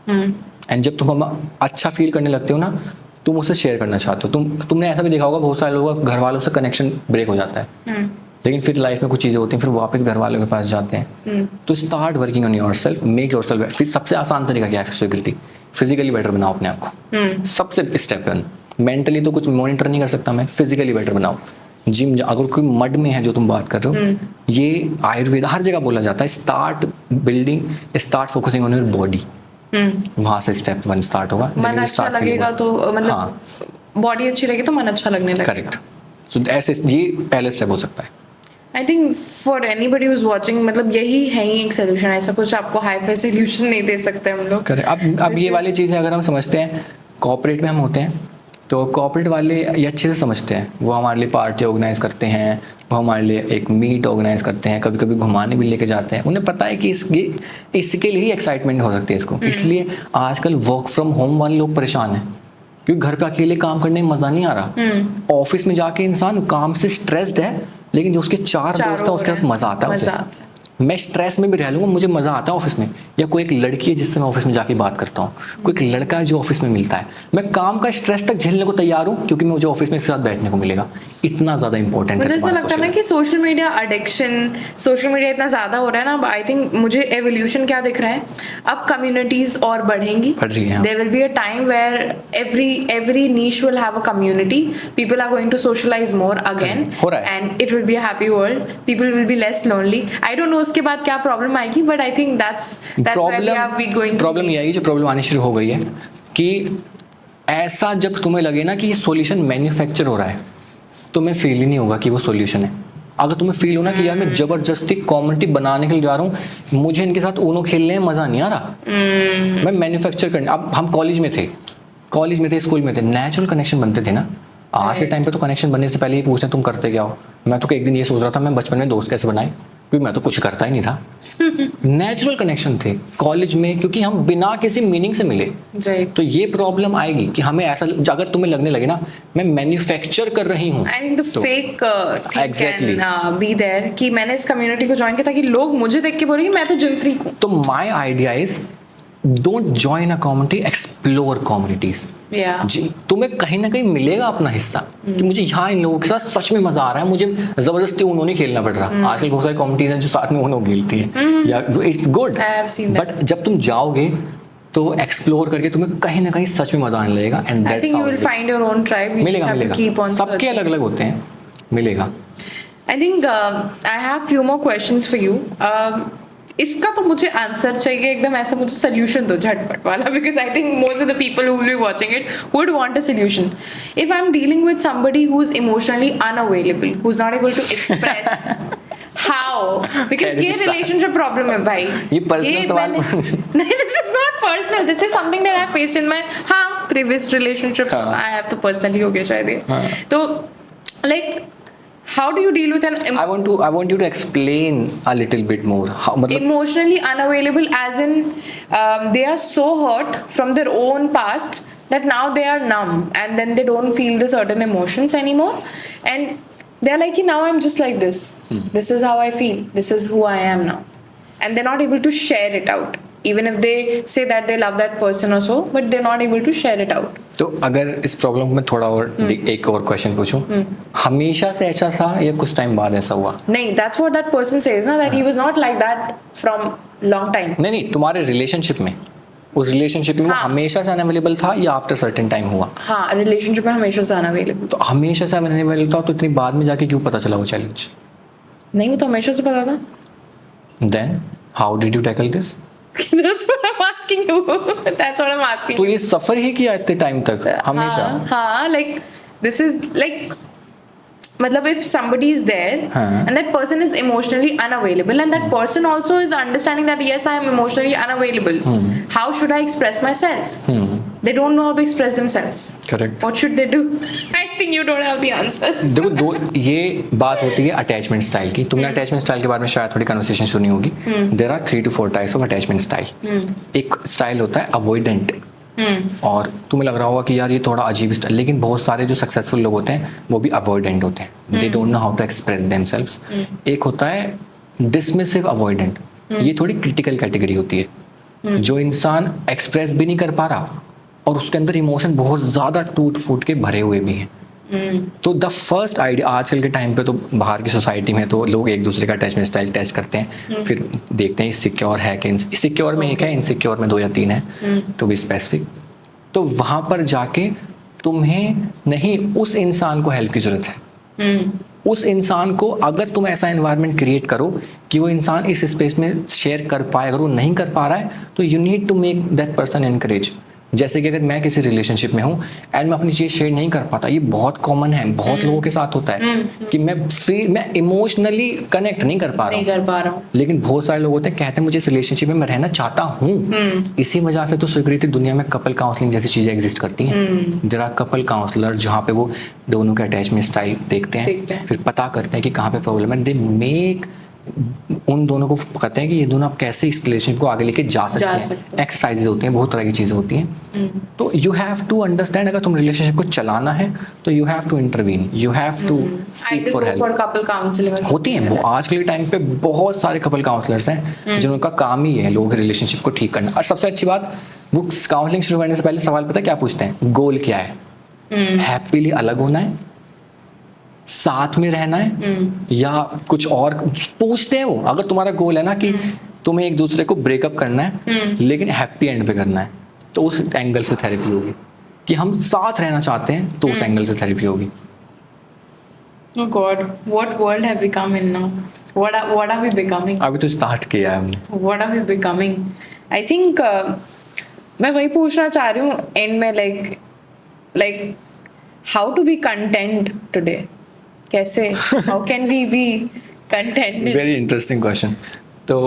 And जब तुम अच्छा फील करने लगते हो ना, तुम उसे शेयर करना चाहते हो। तुमने ऐसा भी देखा होगा, बहुत सारे लोगों का घर वालों से कनेक्शन ब्रेक हो जाता है, लेकिन फिर लाइफ में कुछ चीज़ें होती हैं, फिर वापस घर वालों के पास जाते हैं। तो start working on your self, make your self. फिर सबसे आसान तरीका क्या है स्वीकृति? फिजिकली बेटर बनाओ अपने आप को। सबसे स्टेप 1। मेंटली तो कुछ मॉनिटर नहीं कर सकता मैं, फिजिकली बेटर बनाओ। जिम, अगर कोई मड में है जो तुम बात कर रहे हो, ये आयुर्वेद हर जगह बोला जाता है, start building, start focusing on your body. वहां से स्टेप 1 स्टार्ट होगा।
मन अच्छा लगेगा तो मतलब बॉडी अच्छी लगे तो मन अच्छा लगने लगेगा।
करेक्ट। सो ऐसे ये पहले स्टेप हो सकता है।
I think for anybody who's watching, मतलब यही है ही एक सोल्यूशन। ऐसा कुछ आपको हाई फाई सोल्यूशन नहीं दे सकते हम लोग।
करेक्ट। अब ये वाली चीज़ें अगर हम समझते हैं, कॉर्पोरेट में हम होते हैं, तो कॉर्पोरेट वाले ये अच्छे से समझते हैं। वो हमारे लिए पार्टी ऑर्गेनाइज करते हैं, वो हमारे लिए एक मीट ऑर्गेनाइज करते हैं, कभी कभी घुमाने भी लेके जाते हैं। उन्हें पता है कि इसके लिए ही एक्साइटमेंट हो सकती है इसको। इसलिए आजकल वर्क फ्रॉम होम वाले लोग परेशान हैं, क्योंकि घर पे अकेले काम करने में मज़ा नहीं आ रहा। ऑफिस में जाके इंसान काम से स्ट्रेस्ड है, लेकिन जो उसके 4 दोस्त हैं उसके साथ मज़ा आता है उसे। मैं स्ट्रेस में भी रह लूँगा, मुझे मज़ा आता है ऑफिस में। या कोई एक लड़की है जिससे मैं ऑफिस में जाके बात करता हूँ, कोई एक लड़का है जो ऑफिस में मिलता है, मैं काम का स्ट्रेस तक झेलने को तैयार हूँ, क्योंकि मुझे ऑफिस में इसके साथ बैठने को मिलेगा। इतना ज़्यादा इंपॉर्टेंट है।
मुझे ऐसा लगता है ना कि social media addiction, social media इतना ज़्यादा हो रहा है ना। आई थिंक मुझे एवोल्यूशन क्या दिख रहा है, अब कम्युनिटीज और बढ़ेंगी।
बढ़ रही हैं।
There will be a time where every niche will have a community, people are going to socialize more again,
हो रहा है।
And it will be a happy world, people will be less lonely. I don't know उसके बाद क्या problem आएगी, but I think that's where we going.
Problem ये आई, जो प्रॉब्लम आनी शुरू हो गई है कि ऐसा जब तुम्हें लगे ना कि ये सॉल्यूशन मैन्युफैक्चर हो रहा है, तुम्हें फील ही नहीं होगा कि वो सॉल्यूशन है। अगर तुम्हें फील हो ना कि यार मैं जबरदस्ती कम्युनिटी बनाने के लिए जा रहा हूँ, मुझे इनके साथ ऊनो खेलने में मज़ा नहीं आ रहा, मैं मैन्युफैक्चर करने। अब हम कॉलेज में थे, स्कूल में थे, नेचुरल कनेक्शन बनते थे ना। आज के टाइम पे तो कनेक्शन बनने से पहले ही पूछते तुम करते क्या हो। मैं तो एक दिन ये सोच रहा था मैं बचपन में दोस्त कैसे बनाए, क्योंकि मैं तो कुछ करता ही नहीं था। नेचुरल कनेक्शन थे कॉलेज में, क्योंकि हम बिना किसी मीनिंग से मिले।
राइट।
तो ये प्रॉब्लम आएगी कि हमें ऐसा, अगर तुम्हें लगने लगे ना मैं मैन्युफैक्चर कर रही हूँ,
I think the fake
Exactly.
Can be there कि मैंने इस कम्युनिटी को ज्वाइन किया ताकि लोग मुझे देख के बोले कि मैं तो जिम फ्रीक हूँ।
तो my idea is don't join a community, explore communities.
Yeah.
तुम्हें कहीं ना कहीं मिलेगा अपना हिस्सा कि मुझे यहाँ इन लोगों के साथ सच में मजा आ रहा है, मुझे जबरदस्ती उन्होंने नहीं खेलना पड़ रहा। आजकल बहुत सारी कॉमेडीज हैं जो साथ में उन्होंने खेलती है, या it's good,
I have seen that.
But जब तुम जाओगे तो एक्सप्लोर करके तुम्हें कहीं ना कहीं सच में मजा आने लगेगा। And
I think you will find your own tribe. You
मिलेगा
just have to keep
मिलेगा,
on
सबके
searching.
अलग अलग होते हैं, मिलेगा।
I think I have few more questions for you. इसका तो मुझे आंसर चाहिए एकदम ऐसा, मुझे सोल्यूशन दो झटपट वाला, because I think most of the people who will be watching it would want a solution. If I'm dealing with somebody who's emotionally unavailable, who's not able to express, how? Because ये relationship problem है भाई।
ये personal सवाल
नहीं, this is not personal. This is something that I faced in my previous relationships. I have to personally हो गया शायद ये। तो like how do you deal with an
I want you to explain a little bit more. How, मतलब
emotionally unavailable, as in they are so hurt from their own past that now they are numb and then they don't feel the certain emotions anymore, and they're like, now I'm just like this. This is how I feel. This is who I am now, and they're not able to share it out. Even if they say that they love that person or so, but they're not able to share it out.
तो अगर इस problem को मैं थोड़ा और एक और question पूछूं, हमेशा से ऐसा था या कुछ टाइम बाद ऐसा हुआ?
नहीं, that's what that person says ना, that he was not like that from long time.
नहीं, तुम्हारे रिलेशनशिप में, उस रिलेशनशिप में वो हमेशा से अनअवेलेबल था या आफ्टर सर्टेन टाइम हुआ?
हाँ, रिलेशनशिप में हमेशा से अनअवेलेबल।
तो हमेशा से अनअवेलेबल था, तो इतनी बाद में जाके क्यों पता चला वो चैलेंज?
नहीं, वो तो हमेशा से पता था।
Then how did you tackle this?
That's what I'm asking you. That's what I'm asking.
तो ये सफर ही किया इतने टाइम तक हमेशा?
हाँ, like this is like, मतलब if somebody is there and that person is emotionally unavailable and that person also is understanding that yes, I am emotionally unavailable. How should I express myself? They don't know how to express themselves.
Correct.
What should they do? I think you don't have the answers.
देखो, दो ये बात होती है attachment style की। तुमने attachment style के बारे में शायद थोड़ी कन्वर्सेशन सुनी होगी। There are 3 to 4 types of attachment style. एक स्टाइल होता है अवॉइडेंट, और तुम्हें लग रहा होगा कि यार ये थोड़ा अजीब स्टाइल, लेकिन बहुत सारे जो सक्सेसफुल लोग होते हैं वो भी अवॉइडेंट होते हैं। They don't know how to express themselves. एक होता है डिसमिसिव अवॉइडेंट, ये थोड़ी क्रिटिकल कैटेगरी होती है, जो इंसान एक्सप्रेस भी नहीं कर पा रहा और उसके अंदर इमोशन बहुत ज़्यादा टूट फूट के भरे हुए भी हैं। तो द फर्स्ट आइडिया, आजकल के टाइम पे तो बाहर की सोसाइटी में तो लोग एक दूसरे का अटैचमेंट स्टाइल टेस्ट करते हैं, फिर देखते हैं सिक्योर है कि सिक्योर में एक है, इनसिक्योर में 2 या 3 है, टू बी स्पेसिफिक। तो वहाँ पर जाके तुम्हें नहीं, उस इंसान को हेल्प की ज़रूरत है। उस इंसान को अगर तुम ऐसा एनवायरनमेंट क्रिएट करो कि वो इंसान इस स्पेस में शेयर कर पाए, अगर वो नहीं कर पा रहा है तो you need to make that person encourage. जैसे कि अगर मैं किसी रिलेशनशिप में हूँ एंड मैं अपनी चीज़ शेयर नहीं कर पाता, ये बहुत कॉमन है, बहुत लोगों के साथ होता है कि मैं इमोशनली कनेक्ट नहीं कर पा रहा हूँ, लेकिन बहुत सारे लोग होते हैं कहते हैं मुझे इस रिलेशनशिप में मैं रहना चाहता हूँ। इसी वजह से तो स्वीकृति दुनिया में कपल काउंसलिंग जैसी चीज़ें एग्जिस्ट करती हैं। देयर आर कपल काउंसलर जहाँ पे वो दोनों के अटैचमेंट स्टाइल देखते हैं, फिर पता करते हैं कि कहाँ पे प्रॉब्लम है, दे मेक उन दोनों को कहते हैं कि ये दोनों आप कैसे इस रिलेशनशिप को आगे लेके जा सकते हैं। एक्सरसाइजेज होती हैं, बहुत तरह की चीज़ें होती हैं। तो यू हैव टू अंडरस्टैंड, अगर तुम रिलेशनशिप को चलाना है तो you have to intervene, you have to seek for help. होती हैं वो, आज के टाइम पे बहुत सारे कपल काउंसलर्स हैं जिनका काम ही है लोगों के रिलेशनशिप को ठीक करना। और सबसे अच्छी बात, वो काउंसलिंग शुरू करने से पहले सवाल पता है क्या पूछते हैं? गोल क्या है? हैप्पीली अलग होना है, साथ में रहना है, या कुछ और पूछते हैं वो। अगर तुम्हारा गोल है ना कि तुम्हें एक दूसरे को ब्रेकअप करना है लेकिन हैप्पी एंड पे करना है, तो उस एंगल से थेरेपी होगी। कि हम साथ रहना चाहते हैं तो उस एंगल से थेरेपी होगी।
Oh God, what world have we come in now? What are we becoming?
अभी तो स्टार्ट किया है हमने।
What are we becoming? I think मैं वही पूछना चाह रही हूँ एंड में, like how to be content today? कैसे? How can we be contented?
Very interesting question. तो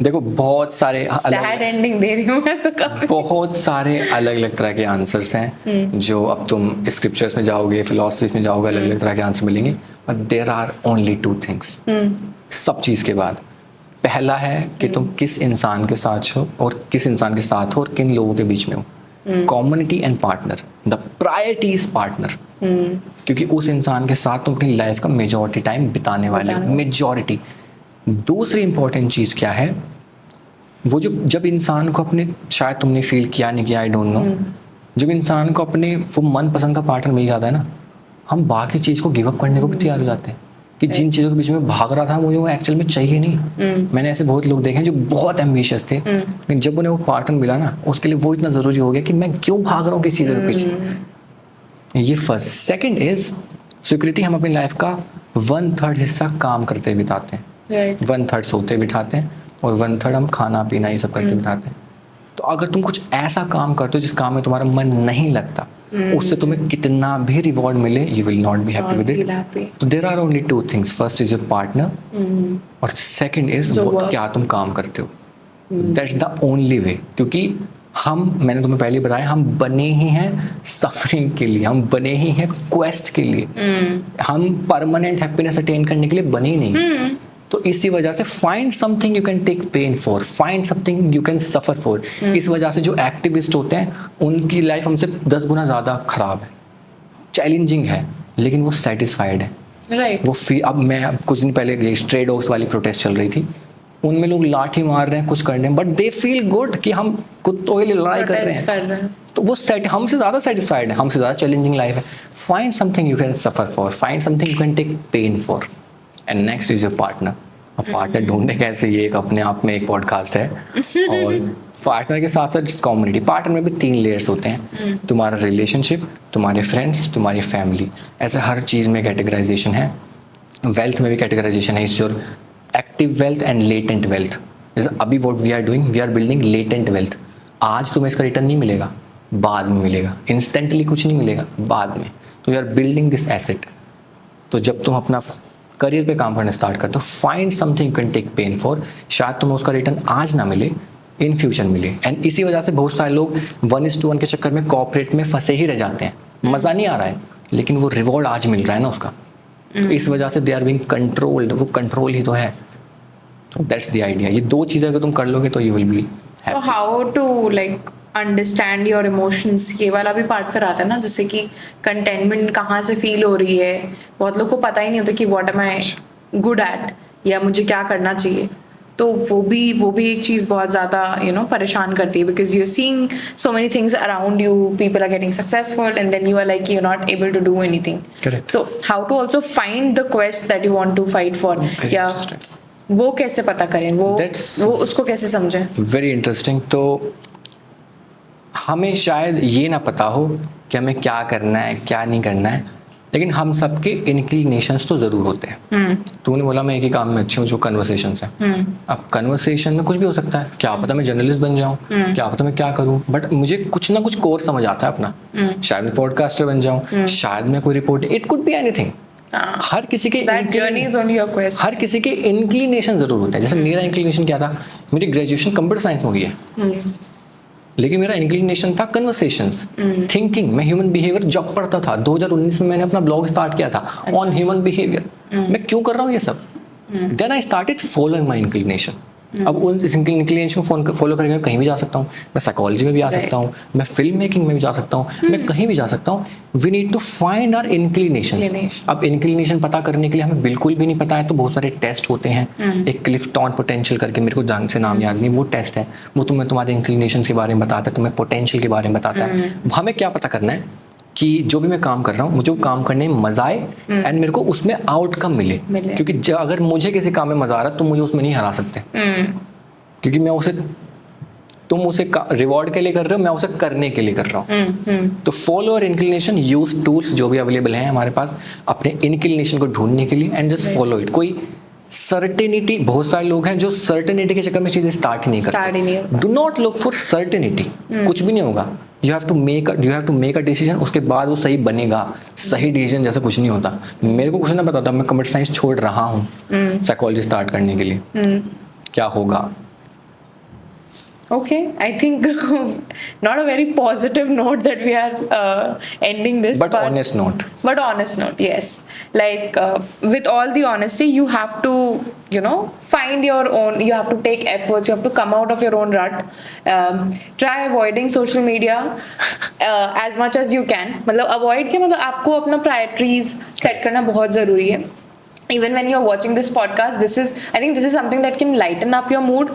देखो, बहुत सारे
सैड एंडिंग दे रही हूँ मैं तो काफी।
बहुत सारे अलग अलग तरह के आंसर्स हैं जो अब तुम स्क्रिप्चर्स में जाओगे, फिलोसफी में जाओगे, अलग अलग तरह के आंसर मिलेंगे। But there are only 2 things सब चीज़ के बाद। पहला है कि तुम किस इंसान के साथ हो और किस इंसान के साथ हो और किन लोगों के बीच में हो। Community and partner, the priority is partner, क्योंकि उस इंसान के साथ तुम अपनी लाइफ का मेजॉरिटी टाइम बिताने वाले हो, मेजॉरिटी। दूसरी इंपॉर्टेंट चीज़ क्या है, वो जब इंसान को अपने, शायद तुमने फील किया नहीं किया, आई डोंट नो, जब इंसान को अपने वो मन पसंद का पार्टनर मिल जाता है ना, हम बाकी चीज़ को गिव अप करने को भी तैयार हो जाते हैं कि जिन चीज़ों के बीच में भाग रहा था मुझे वो एक्चुअल में चाहिए नहीं। मैंने ऐसे बहुत लोग देखे हैं जो बहुत एम्बिशियस थे, लेकिन जब उन्हें वो पार्टनर मिला ना, उसके लिए वो इतना ज़रूरी हो गया कि मैं क्यों भाग रहा हूँ किसी चीज़ों के पीछे। ये फर्स्ट। Second is security. हम अपनी लाइफ का 1/3 हिस्सा काम करते बिताते हैं,
Right.
1/3 सोते बिठाते हैं और 1/3 हम खाना पीना ये सब करके बिताते हैं। तो अगर तुम कुछ ऐसा काम करते हो जिस काम में तुम्हारा मन नहीं लगता, उससे तुम्हें कितना भी रिवॉर्ड मिले, you will not be happy with
feel
it.
happy.
तो there are only 2 things, first is your partner और सेकंड इज
work.
क्या तुम काम करते हो। That's the only way. क्योंकि मैंने तुम्हें पहले बताया, हम बने ही हैं सफरिंग के लिए, हम बने ही हैं क्वेस्ट के लिए, हम परमानेंट हैप्पीनेस अटेन करने के लिए बने ही नहीं। तो इसी वजह से find something you can take pain for, find something you can suffer for. इस वजह से जो एक्टिविस्ट होते हैं उनकी लाइफ हमसे 10 गुना ज़्यादा खराब है, चैलेंजिंग है, लेकिन वो सेटिस्फाइड है।
Right.
वो अब कुछ दिन पहले स्ट्रे डॉग्स वाली प्रोटेस्ट चल रही थी, उनमें लोग लाठी मार रहे हैं, कुछ कर रहे हैं, बट दे फील गुड कि हम कुत्तों के लिए लड़ाई कर रहे
Protest
हैं।
कर रहे हैं.
तो वो हमसे ज़्यादा सेटिस्फाइड है, हमसे ज़्यादा चैलेंजिंग लाइफ है। Find something you can suffer for, find something you can take pain for, and next is your partner. अब पार्टनर ढूंढने कैसे, ये एक अपने आप में एक पॉडकास्ट है। और पार्टनर के साथ साथ कम्युनिटी। पार्टनर में भी 3 लेयर्स होते हैं, तुम्हारा रिलेशनशिप, तुम्हारे फ्रेंड्स, तुम्हारी फैमिली। ऐसे हर चीज़ में कैटेगराइजेशन है। वेल्थ में भी कैटेगराइजेशन है, is your active wealth and latent wealth. जैसे अभी what we are doing, we are building latent wealth. आज तुम्हें इसका रिटर्न नहीं मिलेगा, बाद में मिलेगा। इंस्टेंटली कुछ नहीं मिलेगा, बाद में। तो we are building this asset. तो जब तुम अपना करियर पे काम करना स्टार्ट करते हो, find something you can take pain for. शायद तुम्हें उसका रिटर्न आज ना मिले, इन फ्यूचर मिले। एंड इसी वजह से बहुत सारे लोग 1:1 के चक्कर में कॉर्पोरेट में फंसे ही रह जाते हैं। मज़ा नहीं आ रहा है, लेकिन वो रिवॉर्ड आज मिल रहा है ना उसका। तो इस वजह से दे आर बीइंग कंट्रोल्ड, वो कंट्रोल ही तो है। तो दैट्स द आइडिया। ये 2 चीज़ें अगर तुम कर लोगे तो you will be
So
happy.
how to like understand your emotions, ये वाला भी पार्ट फिर आता है ना, जैसे कि कंटेनमेंट कहाँ से फील हो रही है। बहुत लोग को पता ही नहीं होता कि what am I good at, या मुझे क्या करना चाहिए। तो वो भी एक चीज़ बहुत ज़्यादा परेशान करती है, because you are seeing so many things around you, people are getting successful and then you are like you not able to do anything.
Correct.
So how to also find the quest that you want to fight for,
Very
या
interesting.
वो कैसे पता करें, वो
That's-
उसको कैसे समझें।
Very interesting. तो हमें शायद ये ना पता हो कि हमें क्या करना है क्या नहीं करना है, लेकिन हम सबके इंक्लिनेशंस तो ज़रूर होते हैं। तूने बोला मैं एक ही काम में अच्छी हूँ, जो कन्वर्सेशंस है। अब कन्वर्सेशन में कुछ भी हो सकता है, क्या पता मैं जर्नलिस्ट बन जाऊँ, क्या पता मैं क्या करूँ, बट मुझे कुछ ना कुछ कोर्स समझ आता है अपना। शायद मैं पॉडकास्टर बन जाऊँ, शायद मैं कोई report, it could be anything. हर किसी के
That journey is only your quest.
हर किसी के इंक्लिनेशन ज़रूर होते हैं। जैसे मेरा इंक्लिनेशन क्या था, मेरी ग्रेजुएशन कंप्यूटर साइंस में हुई है, लेकिन मेरा इंक्लिनेशन था कन्वर्सेशंस, थिंकिंग। मैं ह्यूमन बिहेवियर जब पढ़ता था, 2019 में मैंने अपना ब्लॉग स्टार्ट किया था ऑन ह्यूमन बिहेवियर। मैं क्यों कर रहा हूँ ये सब? Then I started following my inclination. अब उन इंक्लिनेशन को फॉलो करके मैं कहीं भी जा सकता हूँ। मैं साइकोलॉजी में भी आ सकता हूँ, मैं फिल्म मेकिंग में भी जा सकता हूँ, मैं कहीं भी जा सकता हूँ। We need to find our inclination. अब इंक्लिनेशन पता करने के लिए हमें बिल्कुल भी नहीं पता है, तो बहुत सारे टेस्ट होते हैं। एक क्लिफ्टन पोटेंशियल करके, मेरे को ढंग से नाम याद नहीं, वो टेस्ट है। वो तुम्हें तुम्हारे इंक्लिनेशन के बारे में बताता है, तुम्हें पोटेंशियल के बारे में बताता है। हमें क्या पता करना है कि जो भी मैं काम कर रहा हूँ, मुझे वो काम करने में मजा आए एंड मेरे को उसमें आउटकम मिले। क्योंकि अगर मुझे किसी काम में मजा आ रहा है तो मुझे उसमें नहीं हरा सकते, क्योंकि तुम उसे रिवॉर्ड के लिए कर रहे हो, मैं उसे करने के लिए कर रहा हूँ। तो फॉलो और इंक्लिनेशन, यूज टूल्स जो भी अवेलेबल हैं हमारे पास अपने इंक्लिनेशन को ढूंढने के लिए, एंड जस्ट फॉलो इट। कोई सर्टेनिटी, बहुत सारे लोग हैं जो सर्टेनिटी के चक्कर में चीजें स्टार्ट ही नहीं करते। Do not look for certainty, कुछ भी नहीं होगा। You have to make a decision, उसके बाद वो सही बनेगा। सही डिसीजन जैसे कुछ नहीं होता। मेरे को कुछ ना पता था, मैं कंप्यूटर साइंस छोड़ रहा हूँ साइकोलॉजी स्टार्ट करने के लिए, क्या होगा।
Okay, I think not a very positive note that we are ending this,
but honest note.
But honest note, yes. Like with all the honesty, you have to, find your own. You have to take efforts. You have to come out of your own rut. Try avoiding social media as much as you can. मतलब avoid के मतलब आपको अपना priorities set करना बहुत ज़रूरी है. Even when you're watching this podcast, I think this is something that can lighten up your mood.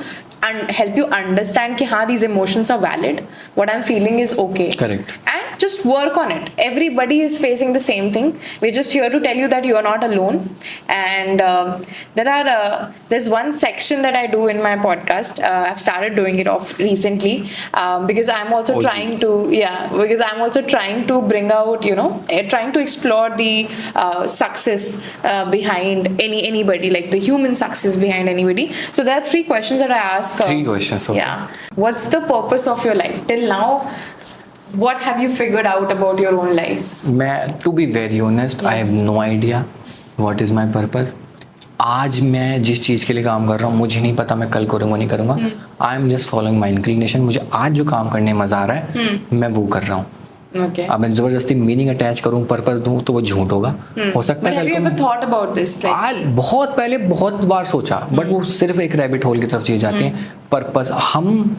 help you understand कि हाँ, these emotions are valid, what I'm feeling is okay.
Correct.
And just work on it. Everybody is facing the same thing. We're just here to tell you that you are not alone. And there's one section that I do in my podcast. I've started doing it off recently because I'm also trying to bring out, trying to explore the success behind anybody, like the human success behind anybody. So there are 3 questions that I ask.
3 questions. Okay.
Yeah. What's the purpose of your life? Till now, what have you figured out about your own life?
To be very honest, I have no idea what is my purpose. आज मैं जिस चीज़ के लिए काम कर रहा हूँ मुझे नहीं पता मैं कल करूँगा नहीं करूँगा. I am just following my inclination. मुझे आज जो काम करने में मज़ा आ रहा है मैं वो कर रहा हूँ.
Okay.
अब मैं जबरदस्ती मीनिंग अटैच करूँ, पर्पस दूँ तो वो झूठ होगा. हो सकता है.
Have you ever thought about this?
बहुत पहले बहुत बार सोचा, बट वो सिर्फ एक रैबिट होल की तरफ चले जाते हैं. पर्पस हम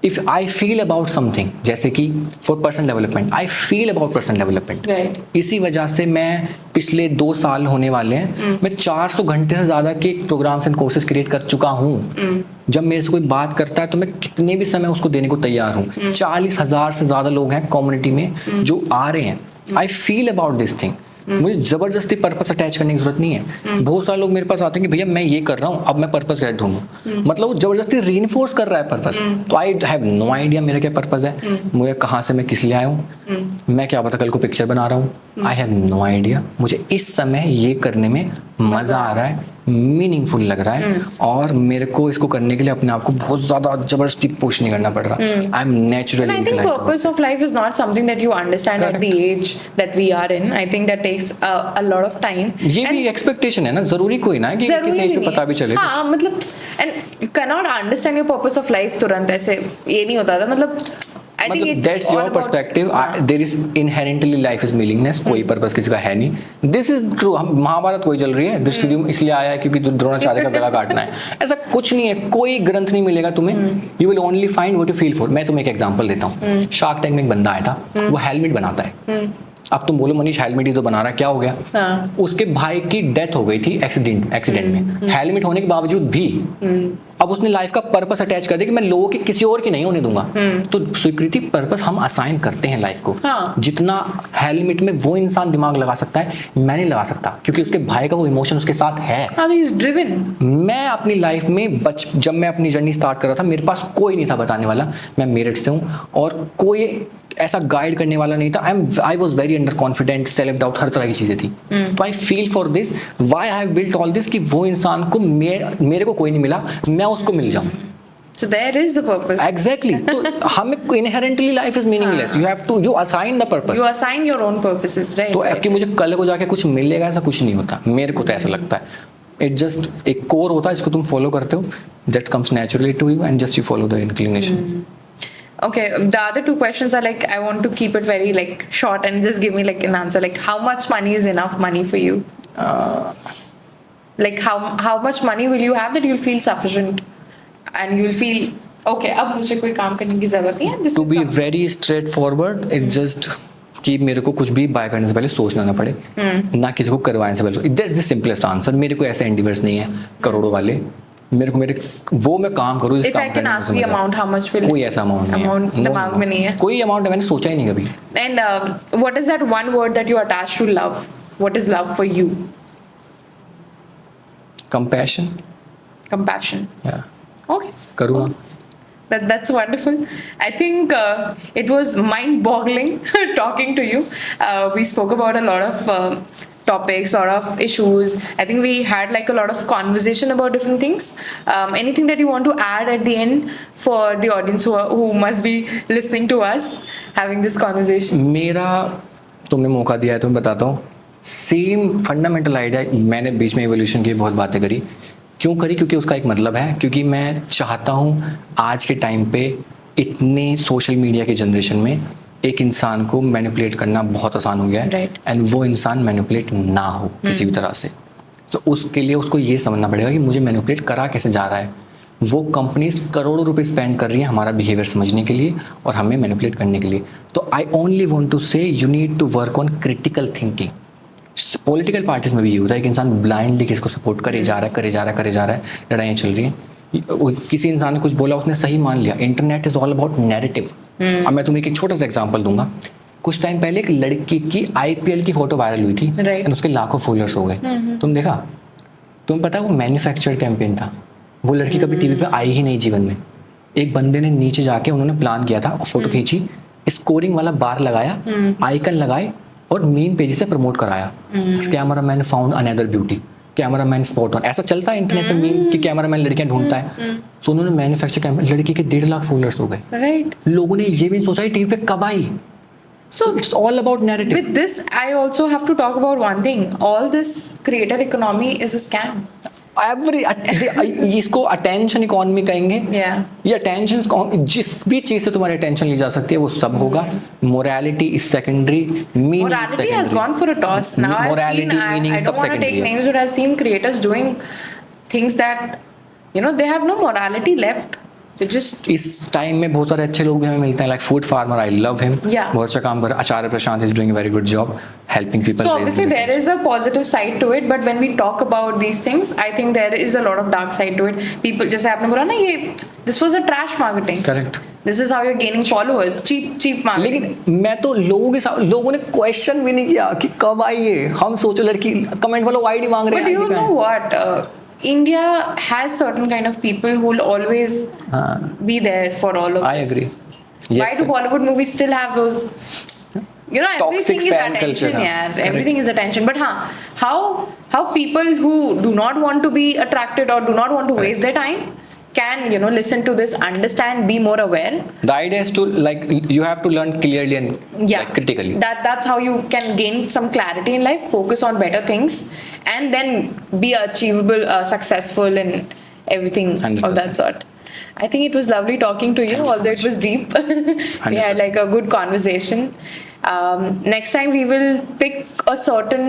if I feel about something, जैसे कि for personal development, I feel about personal development. इसी वजह से मैं पिछले 2 साल होने वाले हैं मैं 400 घंटे से ज़्यादा के प्रोग्राम्स एंड कोर्सेज क्रिएट कर चुका हूँ. जब मेरे से कोई बात करता है तो मैं कितने भी समय उसको देने को तैयार हूँ. 40,000 से ज़्यादा लोग हैं कम्युनिटी में जो आ रहे हैं. I feel about this thing. मुझे जबरदस्ती पर्पस अटैच करने की जरूरत नहीं है. बहुत सारे लोग मेरे पास आते हैं कि भैया मैं ये कर रहा हूँ, अब मैं पर्पस कैसे ढूंढूं. मतलब वो जबरदस्ती रीइंफोर्स कर रहा है पर्पस. तो आई हैव नो आइडिया मेरा क्या पर्पस है, मुझे कहाँ से मैं किस लिए आया हूँ, मैं क्या पता कल को पिक्चर बना रहा हूँ. I have no idea. मुझे इस समय ये करने में मजा आ रहा है, मीनिंगफुल लग रहा है, और मेरे को इसको करने के लिए अपने आप को बहुत ज्यादा जबरदस्ती पुश नहीं करना पड़ रहा. I am naturally.
I think purpose of life is not something that you understand at the age that we are in. I think that takes a lot of time.
ये भी एक्सपेक्टेशन है ना, जरूरी कोई ना कि किसी एज पे पता भी चले.
हाँ, मतलब and you cannot understand your purpose of life तुरंत ऐसे ये नहीं होता था. मतलब I think it's
that's your perspective. There is inherently life is meaningless. कोई पर्पस किसी का है नहीं. This is true. हम महाभारत कोई चल रही है, दृष्टिद्युम्न इसलिए आया है क्योंकि द्रोणाचार्य का गला काटना है. ऐसा कुछ नहीं है, कोई ग्रंथ नहीं मिलेगा तुम्हें. You will only find what you feel for. मैं तुम्हें एक एग्जांपल देता हूँ. शार्क टैंक में एक बंदा आया था, वो हेलमेट बनाता है. अब तुम बोलो मनीष हेलमेट ही तो बना रहा है, क्या हो गया? उसके भाई की डेथ हो गई थी एक्सीडेंट में. हेलमेट होने के बावजूद भी अब उसने लाइफ का पर्पस अटैच कर दिया कि मैं लोगों की किसी और की नहीं होने दूंगा. तो स्वीकृति पर्पस हम असाइन करते हैं लाइफ को. जितना हेलमेट में वो इंसान दिमाग लगा सकता है मैं नहीं लगा सकता, क्योंकि उसके भाई का वो इमोशन उसके साथ है. मैं अपनी लाइफ में जब मैं अपनी जर्नी स्टार्ट कर रहा था मेरे पास कोई नहीं था बताने वाला. मैं मेरठ से हूँ और कोई ऐसा गाइड करने वाला नहीं था. I was very under confident, self doubt, हर तरह की चीजें थी. तो I feel for this, why I have built all this, कि वो इंसान को मेरे को कोई नहीं मिला, मैं उसको मिल जाऊं.
So there is the purpose.
Exactly. तो हमें inherently life is meaningless. You assign the purpose.
You assign your own purposes, right?
तो कि मुझे कल को जाके कुछ मिलेगा ऐसा कुछ नहीं होता. मेरे को तो ऐसा लगता है. It just एक कोर होता है जिसको तुम फॉलो करते हो. That comes naturally to you and just you follow the inclination.
Okay, the other 2 questions are like, I want to keep it very like short and just give me like an answer. Like, how much money is enough money for you? Like how much money will you have that you'll feel sufficient and you'll feel okay, अब मुझे कोई काम करने की जरूरत नहीं है.
To be very straightforward, it just कि मेरे को कुछ भी बाय करने से पहले सोचना ना पड़े, ना किसी को करवाने से पहले. That's the simplest answer. मेरे को ऐसे एंडिवर्स नहीं है करोड़ों वाले. मेरे वो मैं काम करूँ.
If I can ask the amount, how much will?
कोई ऐसा अमाउंट नहीं है.
दिमाग में नहीं है.
कोई अमाउंट मैंने सोचा ही नहीं कभी.
And what is that one word that you attach to love? What is love for you?
Compassion. Yeah.
Okay.
Karuna.
That's wonderful. I think it was mind-boggling talking to you. We spoke about a lot of topics, lot of issues. I think we had like a lot of conversation about different things. Anything that you want to add at the end for the audience who must be listening to us having this conversation?
मेरा तुमने मौका दिया है तो मैं बताता हूँ. Same fundamental idea मैंने बीच में इवोल्यूशन की बहुत बातें करी. क्यों करी? क्योंकि उसका एक मतलब है. क्योंकि मैं चाहता हूँ आज के टाइम पे इतने सोशल मीडिया के जनरेशन में एक इंसान को मैनिपुलेट करना बहुत आसान हो गया है. एंड वो इंसान मैनिपुलेट ना हो किसी भी तरह से. तो उसके लिए उसको ये समझना पड़ेगा कि मुझे मैनिपुलेट करा कैसे जा रहा है. वो कंपनीज करोड़ों रुपए स्पेंड कर रही हैं हमारा बिहेवियर समझने के लिए और हमें मैनिपुलेट करने के लिए. तो I only want to say you need to work on critical thinking. Political parties में भी ये होता है कि इंसान ब्लाइंडली किसको सपोर्ट करे जा रहा है, लड़ाइयाँ चल रही हैं. किसी इंसान ने कुछ बोला, उसने सही मान लिया। Internet is all about narrative. अब मैं तुम्हें एक छोटा सा एग्जांपल दूंगा। कुछ टाइम पहले एक लड़की की आईपीएल की फोटो वायरल हुई थी,
Right.
and उसके लाखों फॉलोअर्स हो गए। तुम देखा? तुम्हें पता है वो मैन्युफैक्चर्ड कैंपेन था। वो लड़की कभी टीवी पे आई ही नहीं जीवन में। एक बंदे ने नीचे जाके उन्होंने प्लान किया था और फोटो खींची, स्कोरिंग वाला बार लगाया, आइकन लगाए और मेन पेज से प्रमोट कराया। Camera man found another beauty, camera man spot on. ऐसा चलता है इंटरनेट पे मीम कि कैमरा मैन लड़कियां ढूंढता है। तो उन्होंने मैन्युफैक्चर कैंपेन, लड़की के 1.5 लाख फॉलोअर्स हो गए।
Right.
लोगों ने ये भी नहीं सोचा टीवी पे कब आई।
So
it's all about narrative.
with this, I also have to talk about one thing. All this creator economy is a scam.
इसको अटेंशन इकोनॉमी कहेंगे।
Yeah.
ये अटेंशन, जिस भी चीज से तुम्हारी अटेंशन ली जा सकती है वो सब होगा। Morality is secondary, meaning
Morality has gone for a toss. Now I've
Morality,
seen,
meaning
I
सब
don't want to take
secondary है।
names, but I've seen creators doing things that, they have no morality left. They just,
इस time में बहुत सारे अच्छे लोग भी हमें मिलते हैं, like food farmer, I love him.
Yeah.
बहुत अच्छा काम कर रहा है। Acharya Prashant is doing a very good job helping people.
so obviously there is a positive side to it, but when we talk about these things, I think there is a lot of dark side to it. People, जैसे आपने बोला ना, ये this was a trash marketing.
Correct.
This is how you're gaining followers. Cheap marketing.
लेकिन मैं तो लोगों के साथ, लोगों ने क्वेश्चन भी नहीं किया कि कब आई ये। हम सोचो लड़की कमेंट वालों आईडी मांग रहे
But
हैं।
you
ID
know
का
what? India has certain kind of people who will always be there for all of
I
this.
agree.
Why
Yes,
do Bollywood movies still have those? Everything is
fan
attention,
culture,
yeah.
Correct.
Everything is attention. But how people who do not want to be attracted or do not want to waste their time can listen to this, understand, be more aware.
The idea is to, like, you have to learn clearly and
Yeah,
like, critically.
That's how you can gain some clarity in life, focus on better things, and then be achievable, successful, and everything of
100%.
that sort. I think it was lovely talking to you,
Thank you so
although it
much.
was deep. We had
100%.
like a good conversation. Next time we will pick a certain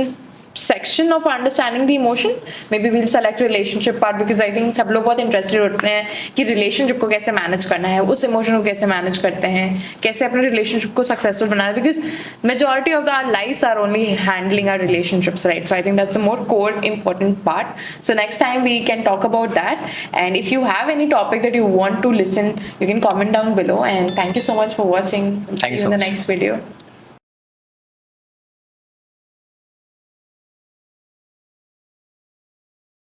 section of understanding the emotion. Maybe we'll select relationship part, because I think सब लोग बहुत interested होते हैं कि relationship को कैसे manage करना है, उस emotion को कैसे manage करते हैं, कैसे अपने relationship को successful बनाना है, because majority of our lives are only handling our relationships, right? So I think that's a more core important part. So next time we can talk about that, and if you have any topic that you want to listen, you can comment down below, and thank you so much for watching.
Thank you
See you
so
in the
much.
next video.